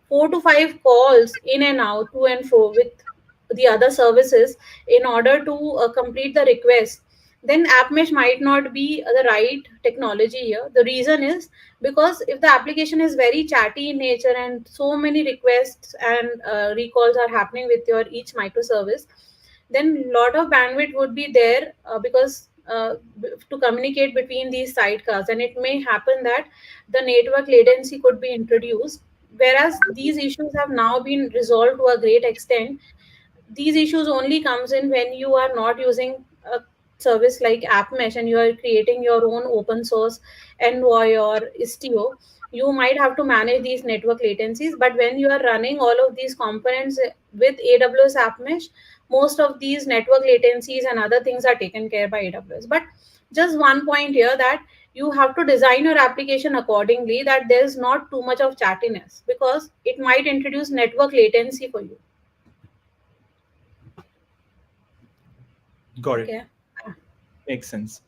4 to 5 calls in and out to and fro with the other services in order to complete the request, then AppMesh might not be the right technology here. The reason is because if the application is very chatty in nature and so many requests and recalls are happening with your each microservice, then lot of bandwidth would be there because to communicate between these sidecars, and it may happen that the network latency could be introduced whereas these issues have now been resolved to a great extent. These issues only comes in when you are not using a service like App Mesh and you are creating your own open source Envoy or Istio. You might have to manage these network latencies, but when you are running all of these components with AWS App Mesh, most of these network latencies and other things are taken care by AWS. But just one point here, that you have to design your application accordingly, that there's not too much of chattiness, because it might introduce network latency for you. Got it. Okay. Makes sense.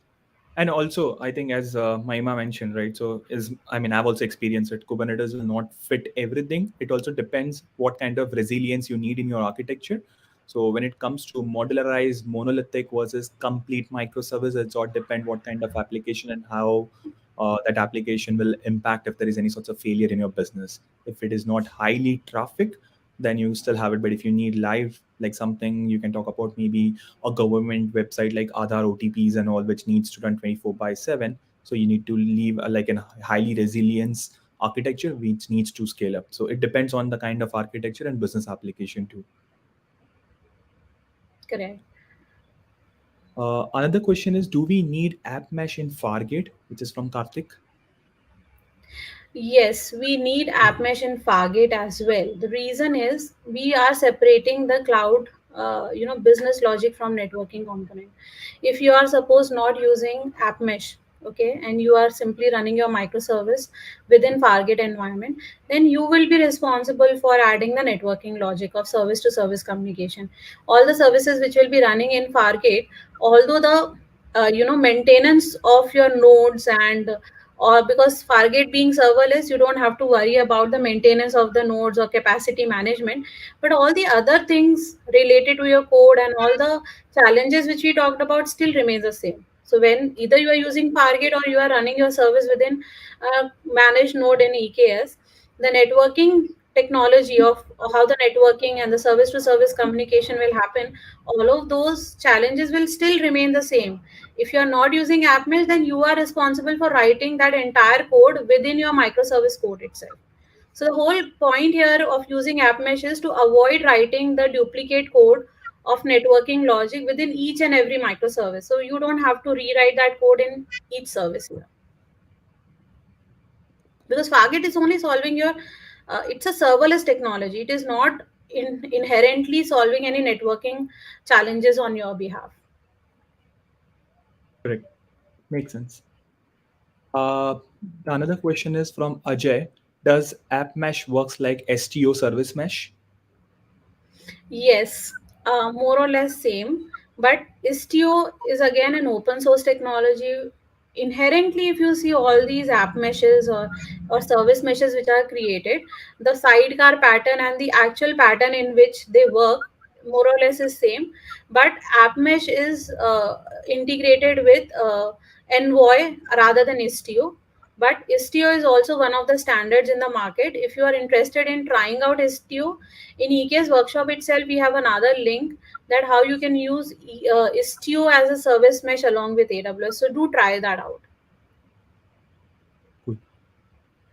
And also, I think as Mahima mentioned, right? So is I mean, I've also experienced it. Kubernetes will not fit everything. It also depends what kind of resilience you need in your architecture. So when it comes to modularized, monolithic versus complete microservice, it's all depend what kind of application and how that application will impact if there is any sorts of failure in your business. If it is not highly traffic, then you still have it. But if you need live, like something you can talk about, maybe a government website like Aadhaar OTPs and all, which needs to run 24/7. So you need to leave like a highly resilience architecture which needs to scale up. So it depends on the kind of architecture and business application too. Correct. Another question is, do we need app mesh in Fargate, which is from Karthik? Yes, we need AppMesh and Fargate as well. The reason is we are separating the cloud, business logic from networking component. If you are suppose not using AppMesh, okay, and you are simply running your microservice within Fargate environment, then you will be responsible for adding the networking logic of service to service communication. All the services which will be running in Fargate, although the maintenance of your nodes and or because Fargate being serverless, you don't have to worry about the maintenance of the nodes or capacity management. But all the other things related to your code and all the challenges which we talked about still remains the same. So when either you are using Fargate or you are running your service within a managed node in EKS, the networking technology of how the networking and the service to service communication will happen, all of those challenges will still remain the same. If you are not using AppMesh, then you are responsible for writing that entire code within your microservice code itself. So the whole point here of using AppMesh is to avoid writing the duplicate code of networking logic within each and every microservice. So you don't have to rewrite that code in each service here, because Fargate is only solving your. It's a serverless technology. It is not inherently solving any networking challenges on your behalf. Correct. Makes sense. Uh, Another question is from Ajay. Does app mesh works like STO service mesh? Yes, more or less same. But Istio is again an open source technology. Inherently, if you see all these app meshes or service meshes which are created, the sidecar pattern and the actual pattern in which they work more or less is same. But app mesh is integrated with Envoy rather than Istio. But Istio is also one of the standards in the market. If you are interested in trying out Istio, in EKS workshop itself, we have another link that how you can use Istio as a service mesh along with AWS. So do try that out. Cool.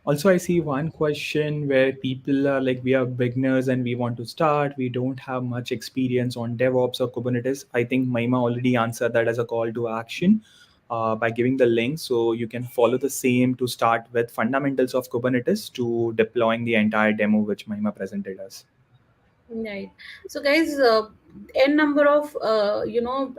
Also, I see one question where people are like, we are beginners and we want to start. We don't have much experience on DevOps or Kubernetes. I think Maima already answered that as a call to action by giving the link. So you can follow the same to start with fundamentals of Kubernetes to deploying the entire demo which Maima presented us. Right. So, guys, n number of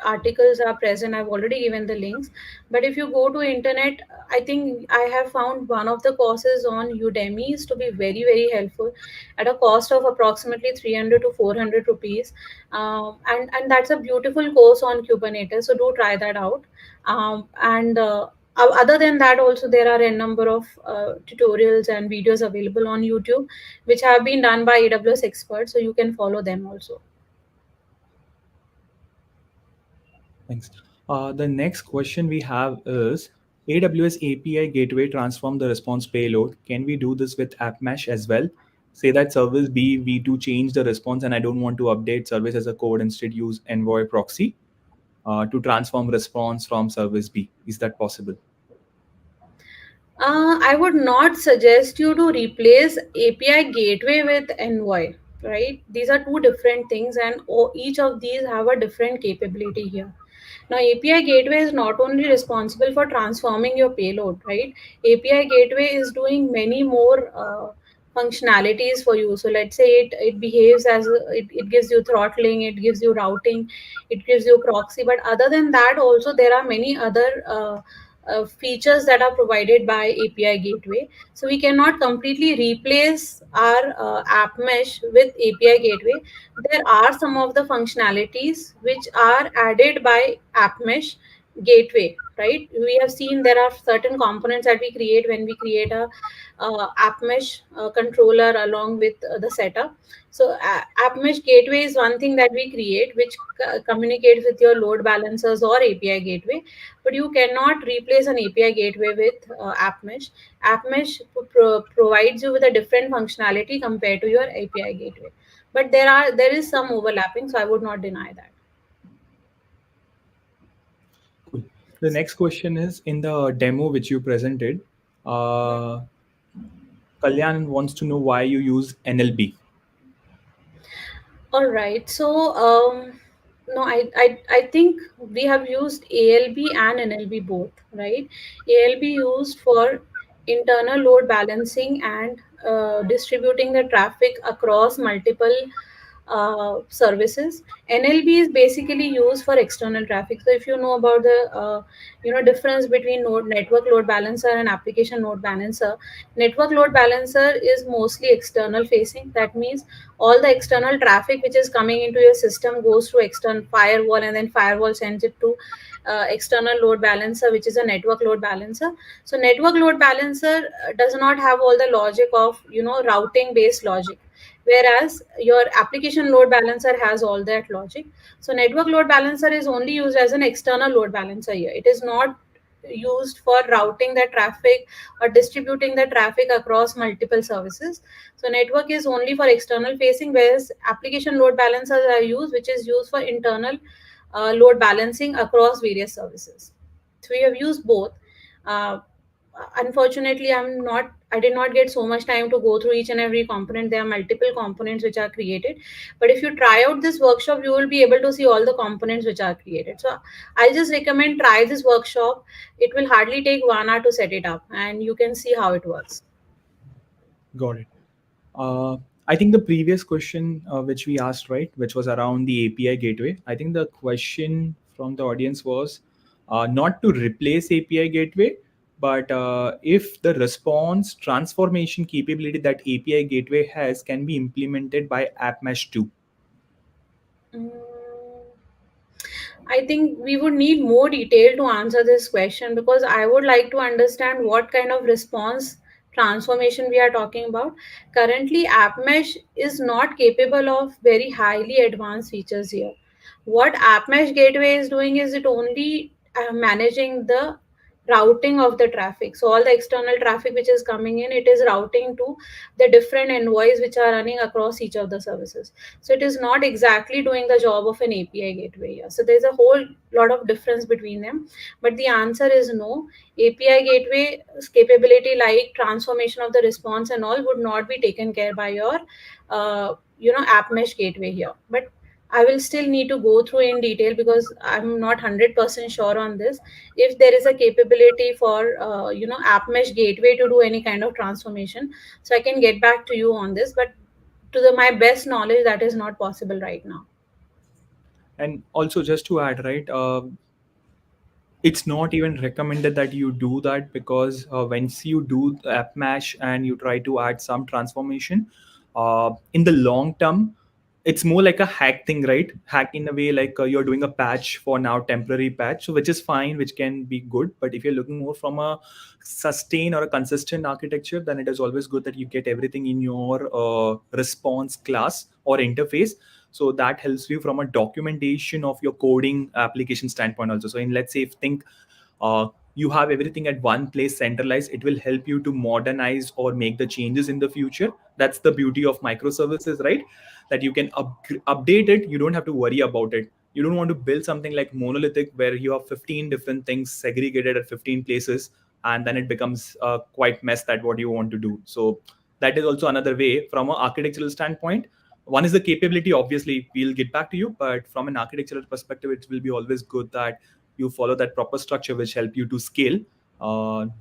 articles are present. I've already given the links. But if you go to internet, I think I have found one of the courses on Udemy is to be very very helpful, at a cost of approximately 300 to 400 rupees. And that's a beautiful course on Kubernetes. So do try that out. And Other than that, also there are a number of tutorials and videos available on YouTube which have been done by AWS experts, so you can follow them also. Thanks. The next question we have is, AWS API gateway transform the response payload. Can we do this with AppMesh as well? Say that service B, we do change the response and I don't want to update service as a code, instead use Envoy proxy to transform response from service B. Is that possible? I would not suggest you to replace API gateway with Envoy, right? These are two different things, and each of these have a different capability here. Now, API gateway is not only responsible for transforming your payload, right? API gateway is doing many more functionalities for you. So let's say it behaves as it gives you throttling, it gives you routing, it gives you proxy. But other than that, also there are many other features that are provided by API gateway. So we cannot completely replace our app mesh with API gateway. There are some of the functionalities which are added by app mesh gateway, right? We have seen there are certain components that we create when we create a app mesh controller along with the setup. So app mesh gateway is one thing that we create which communicates with your load balancers or API gateway, but you cannot replace an API gateway with app mesh. App mesh provides you with a different functionality compared to your API gateway, but there is some overlapping, so I would not deny that. Cool. The next question is, in the demo which you presented, uh, Kalyan wants to know why you use NLB. All right. So, no, I think we have used ALB and NLB both, right? ALB used for internal load balancing and distributing the traffic across multiple services. NLB is basically used for external traffic. So, if you know about the difference between network load balancer and application load balancer, network load balancer is mostly external facing. That means all the external traffic which is coming into your system goes through external firewall, and then firewall sends it to external load balancer, which is a network load balancer. So network load balancer does not have all the logic of routing based logic, whereas your application load balancer has all that logic. So network load balancer is only used as an external load balancer here. It is not used for routing the traffic or distributing the traffic across multiple services. So network is only for external facing, whereas application load balancers are used, which is used for internal load balancing across various services. So we have used both. Uh, Unfortunately, I did not get so much time to go through each and every component. There are multiple components which are created. But if you try out this workshop, you will be able to see all the components which are created. So I just recommend try this workshop. It will hardly take 1 hour to set it up, and you can see how it works. Got it. Uh, I think the previous question which we asked, right, which was around the API gateway, I think the question from the audience was not to replace API gateway, but if the response transformation capability that API gateway has can be implemented by App Mesh 2. Mm, I think we would need more detail to answer this question, because I would like to understand what kind of response transformation we are talking about. Currently, AppMesh is not capable of very highly advanced features here. What AppMesh Gateway is doing is it only managing the routing of the traffic. So all the external traffic which is coming in, it is routing to the different envoys which are running across each of the services. So it is not exactly doing the job of an API gateway here. So there's a whole lot of difference between them. But the answer is no. API gateway's capability like transformation of the response and all would not be taken care by your app mesh gateway here. But I will still need to go through in detail, because I'm not 100% sure on this. If there is a capability for app mesh gateway to do any kind of transformation, so I can get back to you on this. But to my best knowledge, that is not possible right now. And also, just to add, right, it's not even recommended that you do that, because once you do the app mesh and you try to add some transformation, in the long term it's more like a hack thing, right? Hack in a way, like you're doing a patch for now, temporary patch, so which is fine, which can be good. But if you're looking more from a sustain or a consistent architecture, then it is always good that you get everything in your response class or interface. So that helps you from a documentation of your coding application standpoint also. So in, let's say, if think you have everything at one place centralized, it will help you to modernize or make the changes in the future. That's the beauty of microservices, right? That you can update it, you don't have to worry about it. You don't want to build something like monolithic where you have 15 different things segregated at 15 places. and then it becomes quite mess that what you want to do. So that is also another way from an architectural standpoint. One is the capability, obviously we'll get back to you, but from an architectural perspective, it will be always good that you follow that proper structure which help you to scale,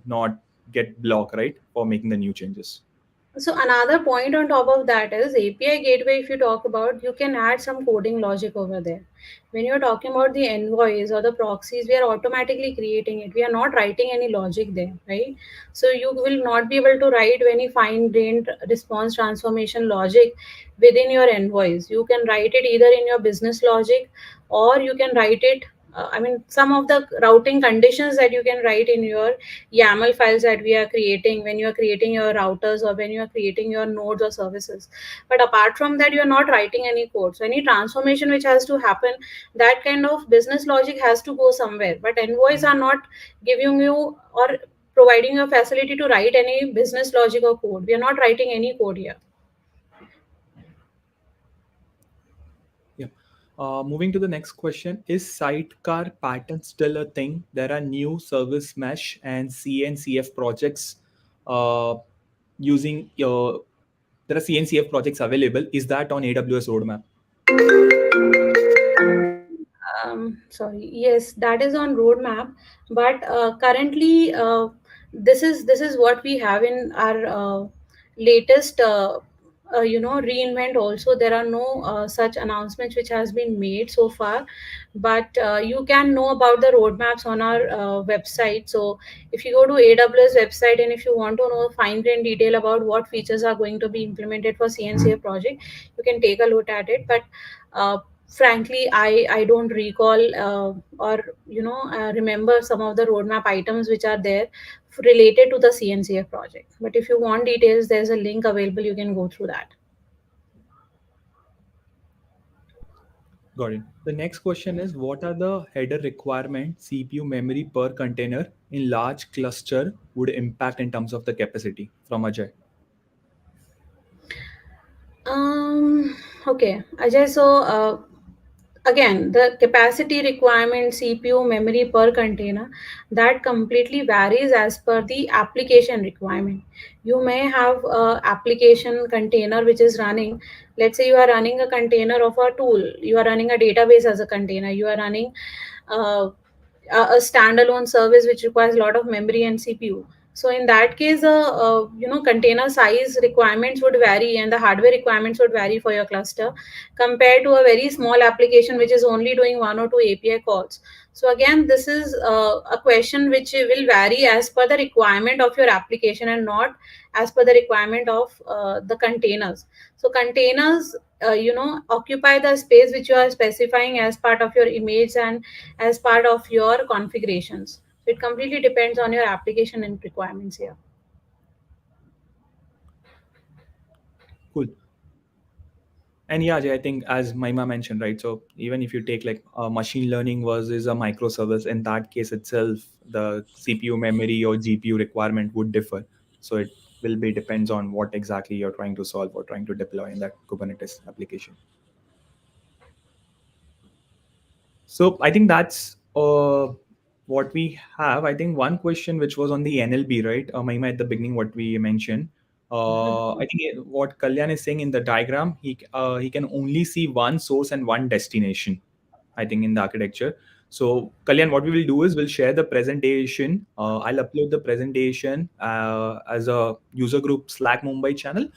not get blocked, right, for making the new changes. So another point on top of that is API gateway. If you talk about, you can add some coding logic over there. When you're talking about the envoys or the proxies, we are automatically creating it. We are not writing any logic there, right? So you will not be able to write any fine-grained response transformation logic within your envoys. You can write it either in your business logic, or you can write it. I mean, some of the routing conditions that you can write in your YAML files that we are creating when you are creating your routers or when you are creating your nodes or services. But apart from that, you are not writing any code. So any transformation which has to happen, that kind of business logic has to go somewhere. But envoys are not giving you or providing you a facility to write any business logic or code. We are not writing any code here. Yeah. Moving to the next question, is sidecar pattern still a thing? There are new service mesh and CNCF projects uh, using your. There are CNCF projects available. Is that on AWS roadmap? Sorry, yes, that is on roadmap, but currently this is what we have in our latest reinvent. Also, there are no such announcements which has been made so far, but you can know about the roadmaps on our website. So if you go to AWS website and if you want to know fine grained detail about what features are going to be implemented for CNCF project, you can take a look at it. But uh, frankly, I don't recall or remember some of the roadmap items which are there related to the CNCF project. But if you want details, there's a link available, you can go through that. Got it. The next question is, what are the header requirement CPU memory per container in large cluster would impact in terms of the capacity, from Ajay? Okay, Ajay, so again, the capacity requirement, CPU memory per container, that completely varies as per the application requirement. You may have a application container which is running. Let's say you are running a container of a tool, you are running a database as a container, you are running uh, a standalone service which requires a lot of memory and CPU. So in that case, container size requirements would vary and the hardware requirements would vary for your cluster compared to a very small application which is only doing one or two API calls. So again, this is a question which will vary as per the requirement of your application and not as per the requirement of the containers. So containers, occupy the space which you are specifying as part of your image and as part of your configurations. So it completely depends on your application and requirements here. Cool. And yeah, Ajay, I think as Mahima mentioned, right? So even if you take like machine learning versus a microservice, in that case itself, the CPU memory or GPU requirement would differ. So it will be depends on what exactly you're trying to solve or trying to deploy in that Kubernetes application. So I think that's what we have. I think one question which was on the NLB, right? Mahima, at the beginning, what we mentioned. I think what Kalyan is saying in the diagram, he can only see one source and one destination, I think, in the architecture. So, Kalyan, what we will do is we'll share the presentation. I'll upload the presentation as a user group Slack Mumbai channel.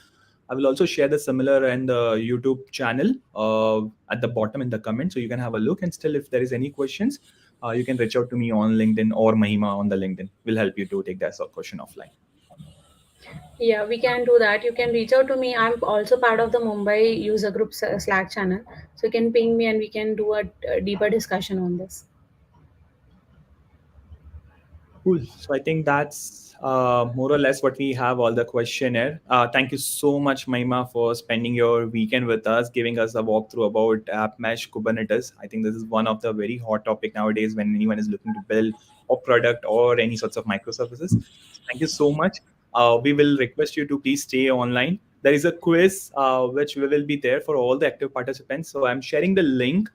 I will also share the similar and the YouTube channel at the bottom in the comments, so you can have a look. And still, if there is any questions, you can reach out to me on LinkedIn or Mahima on the LinkedIn. We'll help you to take that question offline. Yeah, we can do that. You can reach out to me. I'm also part of the Mumbai user group Slack channel. So you can ping me and we can do a deeper discussion on this. Cool. So I think that's more or less what we have all the questionnaire. Thank you so much, Maima, for spending your weekend with us, giving us a walkthrough about App Mesh Kubernetes. I think this is one of the very hot topic nowadays when anyone is looking to build a product or any sorts of microservices. So thank you so much. We will request you to please stay online. There is a quiz which will be there for all the active participants. So I'm sharing the link.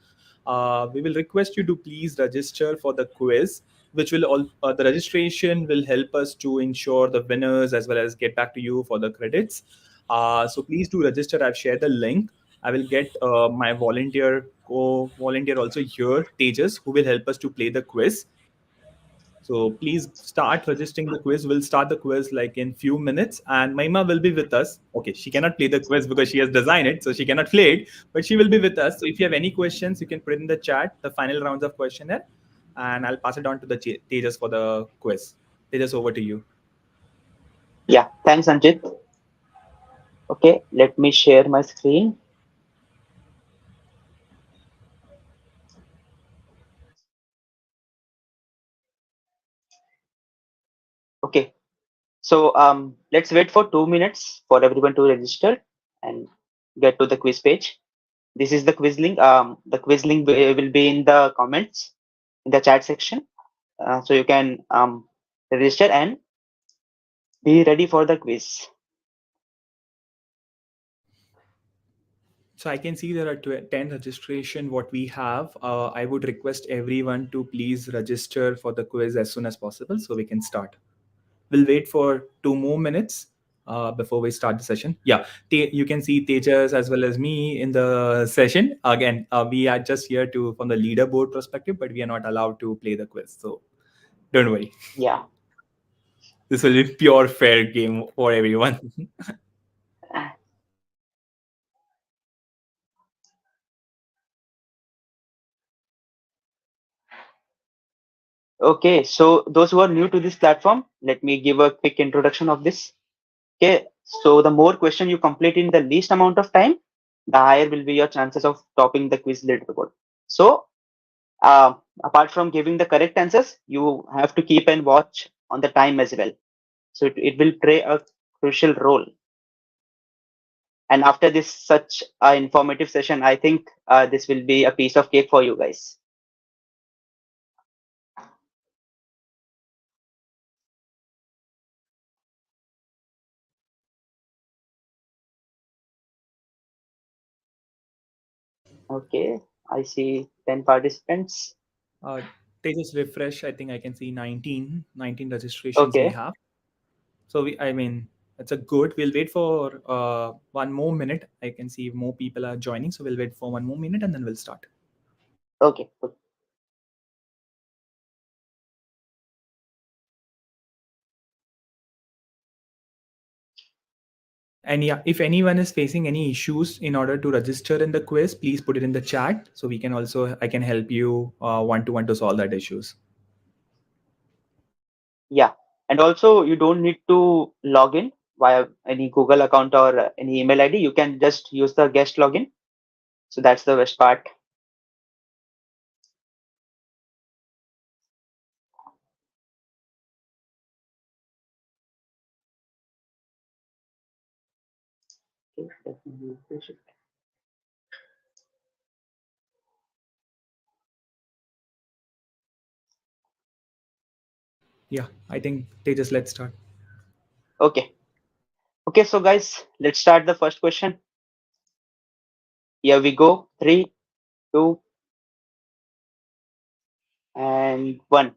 We will request you to please register for the quiz. which will all the registration will help us to ensure the winners as well as get back to you for the credits. So please do register. I've shared the link. I will get my co-volunteer also here, Tejas, who will help us to play the quiz. So please start registering the quiz. We'll start the quiz like in few minutes, and Maima will be with us. Okay, she cannot play the quiz because she has designed it, so she cannot play it, but she will be with us. So if you have any questions, you can put it in the chat, the final rounds of questionnaire, and I'll pass it on to the Tejas for the quiz. Tejas, over to you. Yeah, thanks, Anjit. Okay, let me share my screen. Okay, so let's wait for 2 minutes for everyone to register and get to the quiz page. This is the quiz link. The quiz link will be in the comments in the chat section, so you can register and be ready for the quiz. So I can see there are 10 registration what we have. I would request everyone to please register for the quiz as soon as possible so we can start. We'll wait for 2 more minutes before we start the session. Yeah, you can see Tejas as well as me in the session. Again, we are just here to from the leaderboard perspective, but we are not allowed to play the quiz. So don't worry. Yeah. This will be pure fair game for everyone. Okay, so those who are new to this platform, let me give a quick introduction of this. Okay, so the more question you complete in the least amount of time, the higher will be your chances of topping the quiz leaderboard. So, apart from giving the correct answers, you have to keep and watch on the time as well. So it will play a crucial role. And after this such informative session, I think this will be a piece of cake for you guys. Okay, I see 10 participants. Uh, Tejas refresh. I think I can see 19 registrations we Okay, have. So I mean, it's a good. We'll wait for 1 more minute. I can see more people are joining, so we'll wait for 1 more minute and then we'll start. okay, good. And yeah, if anyone is facing any issues in order to register in the quiz, please put it in the chat so we can also I can help you one to one to solve that issues. Yeah, and also you don't need to log in via any Google account or any email ID. You can just use the guest login. So that's the best part. Okay, let me refresh it. Yeah, I think they just let's start. Okay. Okay, so guys, let's start the first question. Here we go. 3, 2, and 1.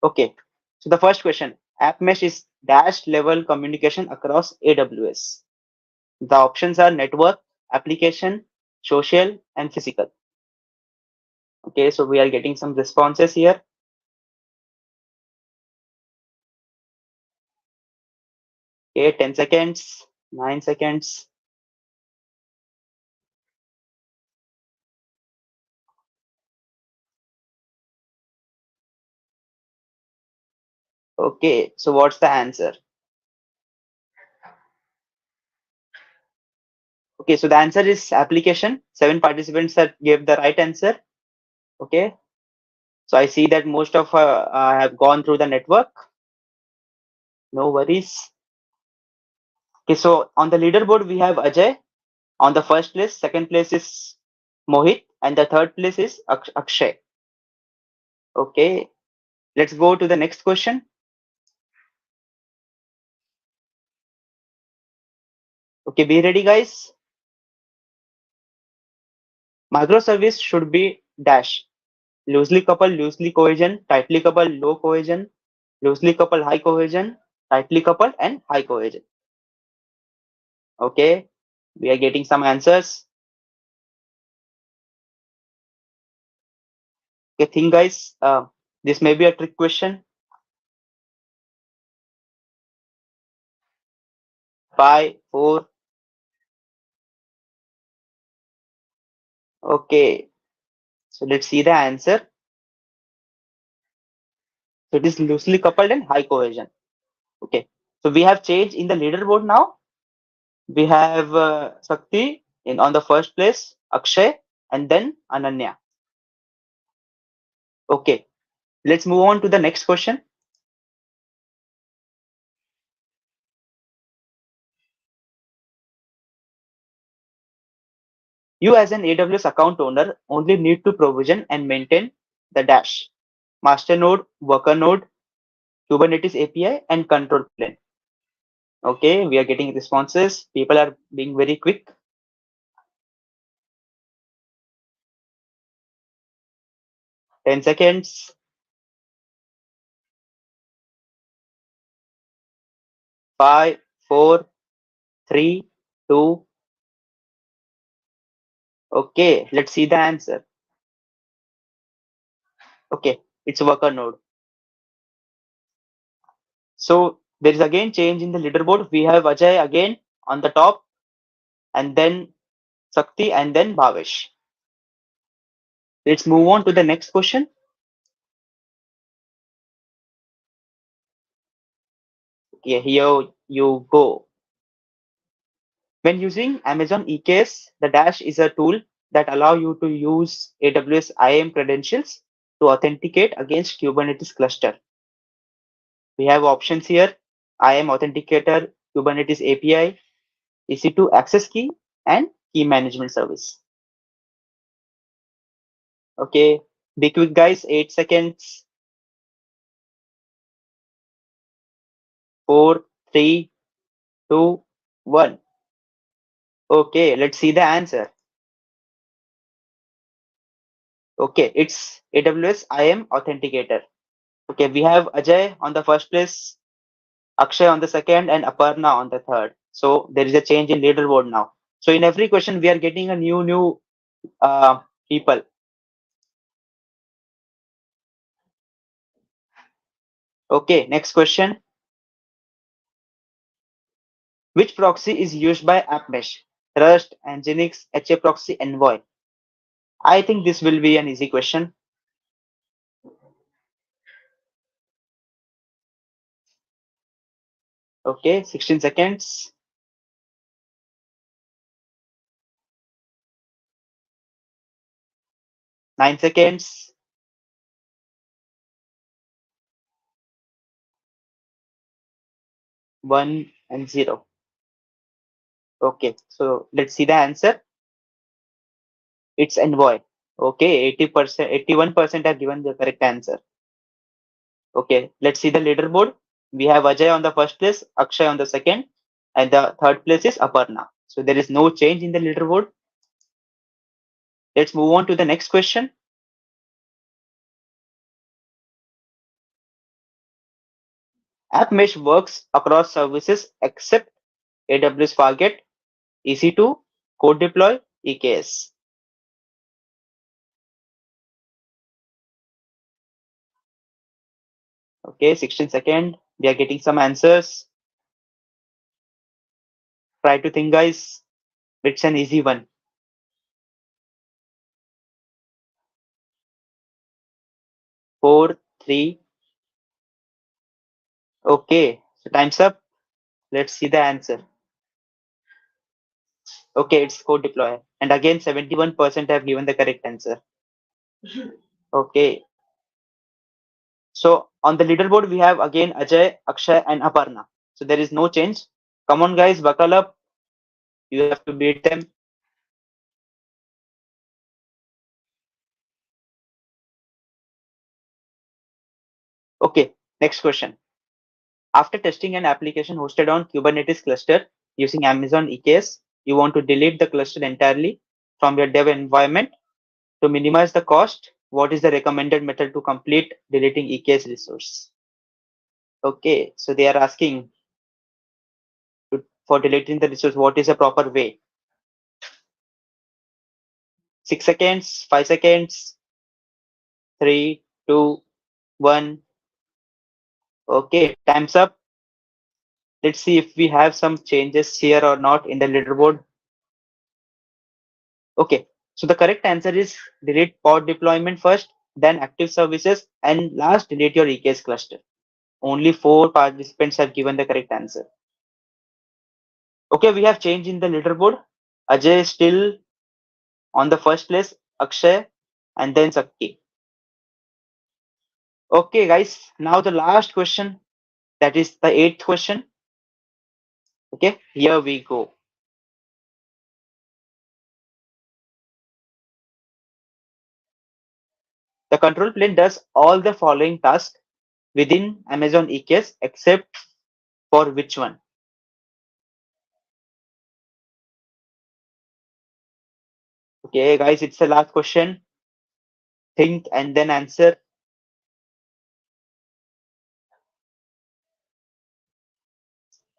Okay. So the first question, App Mesh is dash level communication across AWS. The options are network, application, social, and physical. Okay, so we are getting some responses here. Okay, 10 seconds, 9 seconds. Okay, so what's the answer? Okay, so the answer is application. 7 participants that gave the right answer. Okay, so I see that most of have gone through the network. No worries. Okay, so on the leaderboard we have Ajay on the first place. Second place is Mohit, and the third place is Akshay. Okay, let's go to the next question. Okay, be ready, guys. Microservice should be dash loosely coupled, loosely cohesion, tightly coupled, low cohesion, loosely coupled, high cohesion, tightly coupled, and high cohesion. Okay, we are getting some answers. Okay, think guys, this may be a trick question. 5, 4. Okay, so let's see the answer. So it is loosely coupled and high cohesion. Okay, so we have changed in the leaderboard now. We have Sakti in on the first place, Akshay, and then Ananya. Okay, let's move on to the next question. You as an AWS account owner only need to provision and maintain the dash, master node, worker node, Kubernetes API, and control plane. Okay, we are getting responses. People are being very quick. 10 seconds. 5, 4, 3, 2. Okay, let's see the answer. Okay, it's worker node. So there is again change in the leaderboard. We have Ajay again on the top, and then Sakti, and then Bhavesh. Let's move on to the next question. Okay, here you go. When using Amazon EKS, the Dash is a tool that allow you to use AWS IAM credentials to authenticate against Kubernetes cluster. We have options here: IAM Authenticator, Kubernetes API, EC2 access key, and key management service. Okay, be quick guys, 8 seconds. 4, 3, 2, 1. Okay, let's see the answer. Okay, it's AWS IAM Authenticator. Okay, we have Ajay on the first place, Akshay on the second, and Aparna on the third. So there is a change in leaderboard now. So in every question, we are getting a new people. Okay, next question. Which proxy is used by App Mesh? Rust, Nginx, HA proxy, Envoy. I think this will be an easy question. Okay, 16 seconds. 9 seconds. 1 and 0. Okay, so let's see the answer. It's Envoy. Okay, 80%, 81% have given the correct answer. Okay, let's see the leaderboard. We have Ajay on the first place, Akshay on the second, and the third place is Aparna. So there is no change in the leaderboard. Let's move on to the next question. App Mesh works across services except AWS Fargate, EC2, Code Deploy, EKS. Okay, 16 seconds. We are getting some answers. Try to think, guys. It's an easy one. 4, 3. Okay, so time's up. Let's see the answer. Okay, it's Code Deploy. And again, 71% have given the correct answer. Okay. So on the leaderboard, we have again Ajay, Akshay, and Aparna. So there is no change. Come on, guys, buckle up. You have to beat them. Okay, next question. After testing an application hosted on Kubernetes cluster using Amazon EKS, you want to delete the cluster entirely from your dev environment to minimize the cost what is the recommended method to complete deleting EKS resource? Okay, so they are asking for deleting the resource, what is a proper way? 6 seconds, 5 seconds, 3, 2, 1. Okay, time's up. Let's see if we have some changes here or not in the leaderboard. Okay, so the correct answer is delete pod deployment first, then active services, and last delete your EKS cluster. Only 4 participants have given the correct answer. Okay, we have changed in the leaderboard. Ajay is still on the first place, Akshay, and then Sakti. Okay, guys, now the last question, that is the 8th question. Okay, here we go. The control plane does all the following tasks within Amazon EKS except for which one? Okay, guys, it's the last question. Think and then answer.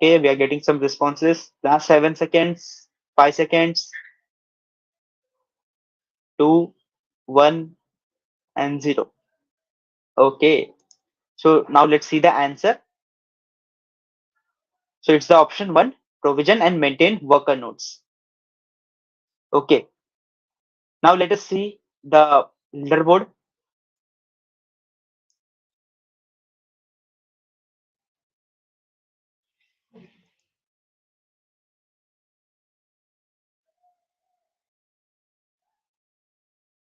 Okay, we are getting some responses. Last 7 seconds, 5 seconds, 2, 1, and 0. Okay, so now let's see the answer. So it's the option 1, provision and maintain worker nodes. Okay, now let us see the leaderboard.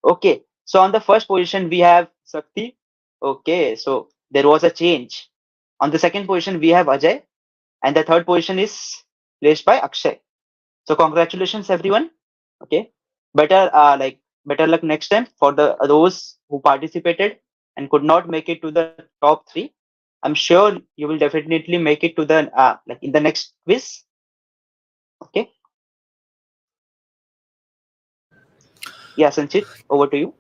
Okay, so on the first position we have Sakti. Okay, so there was a change. On the second position we have Ajay, and the third position is placed by Akshay. So congratulations everyone. Okay, better luck next time for the those who participated and could not make it to the top 3. I'm sure you will definitely make it to the like in the next quiz. Okay, yeah, Sanchit, over to you.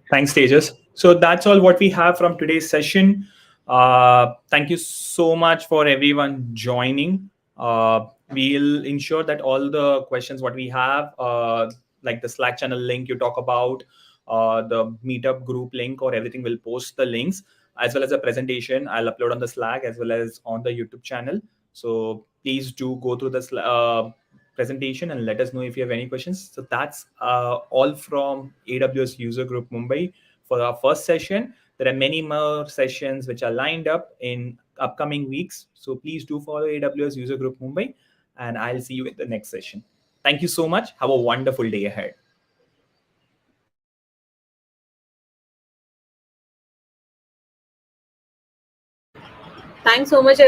Thanks, Tejas. So that's all what we have from today's session. Thank you so much for everyone joining. We'll ensure that all the questions what we have, like the Slack channel link you talk about, the meetup group link or everything, will post the links as well as a presentation. I'll upload on the Slack as well as on the YouTube channel. So please do go through the presentation and let us know if you have any questions. So that's all from AWS User Group Mumbai for our first session. There are many more sessions which are lined up in upcoming weeks. So please do follow AWS User Group Mumbai, and I'll see you in the next session. Thank you so much. Have a wonderful day ahead. Thanks so much,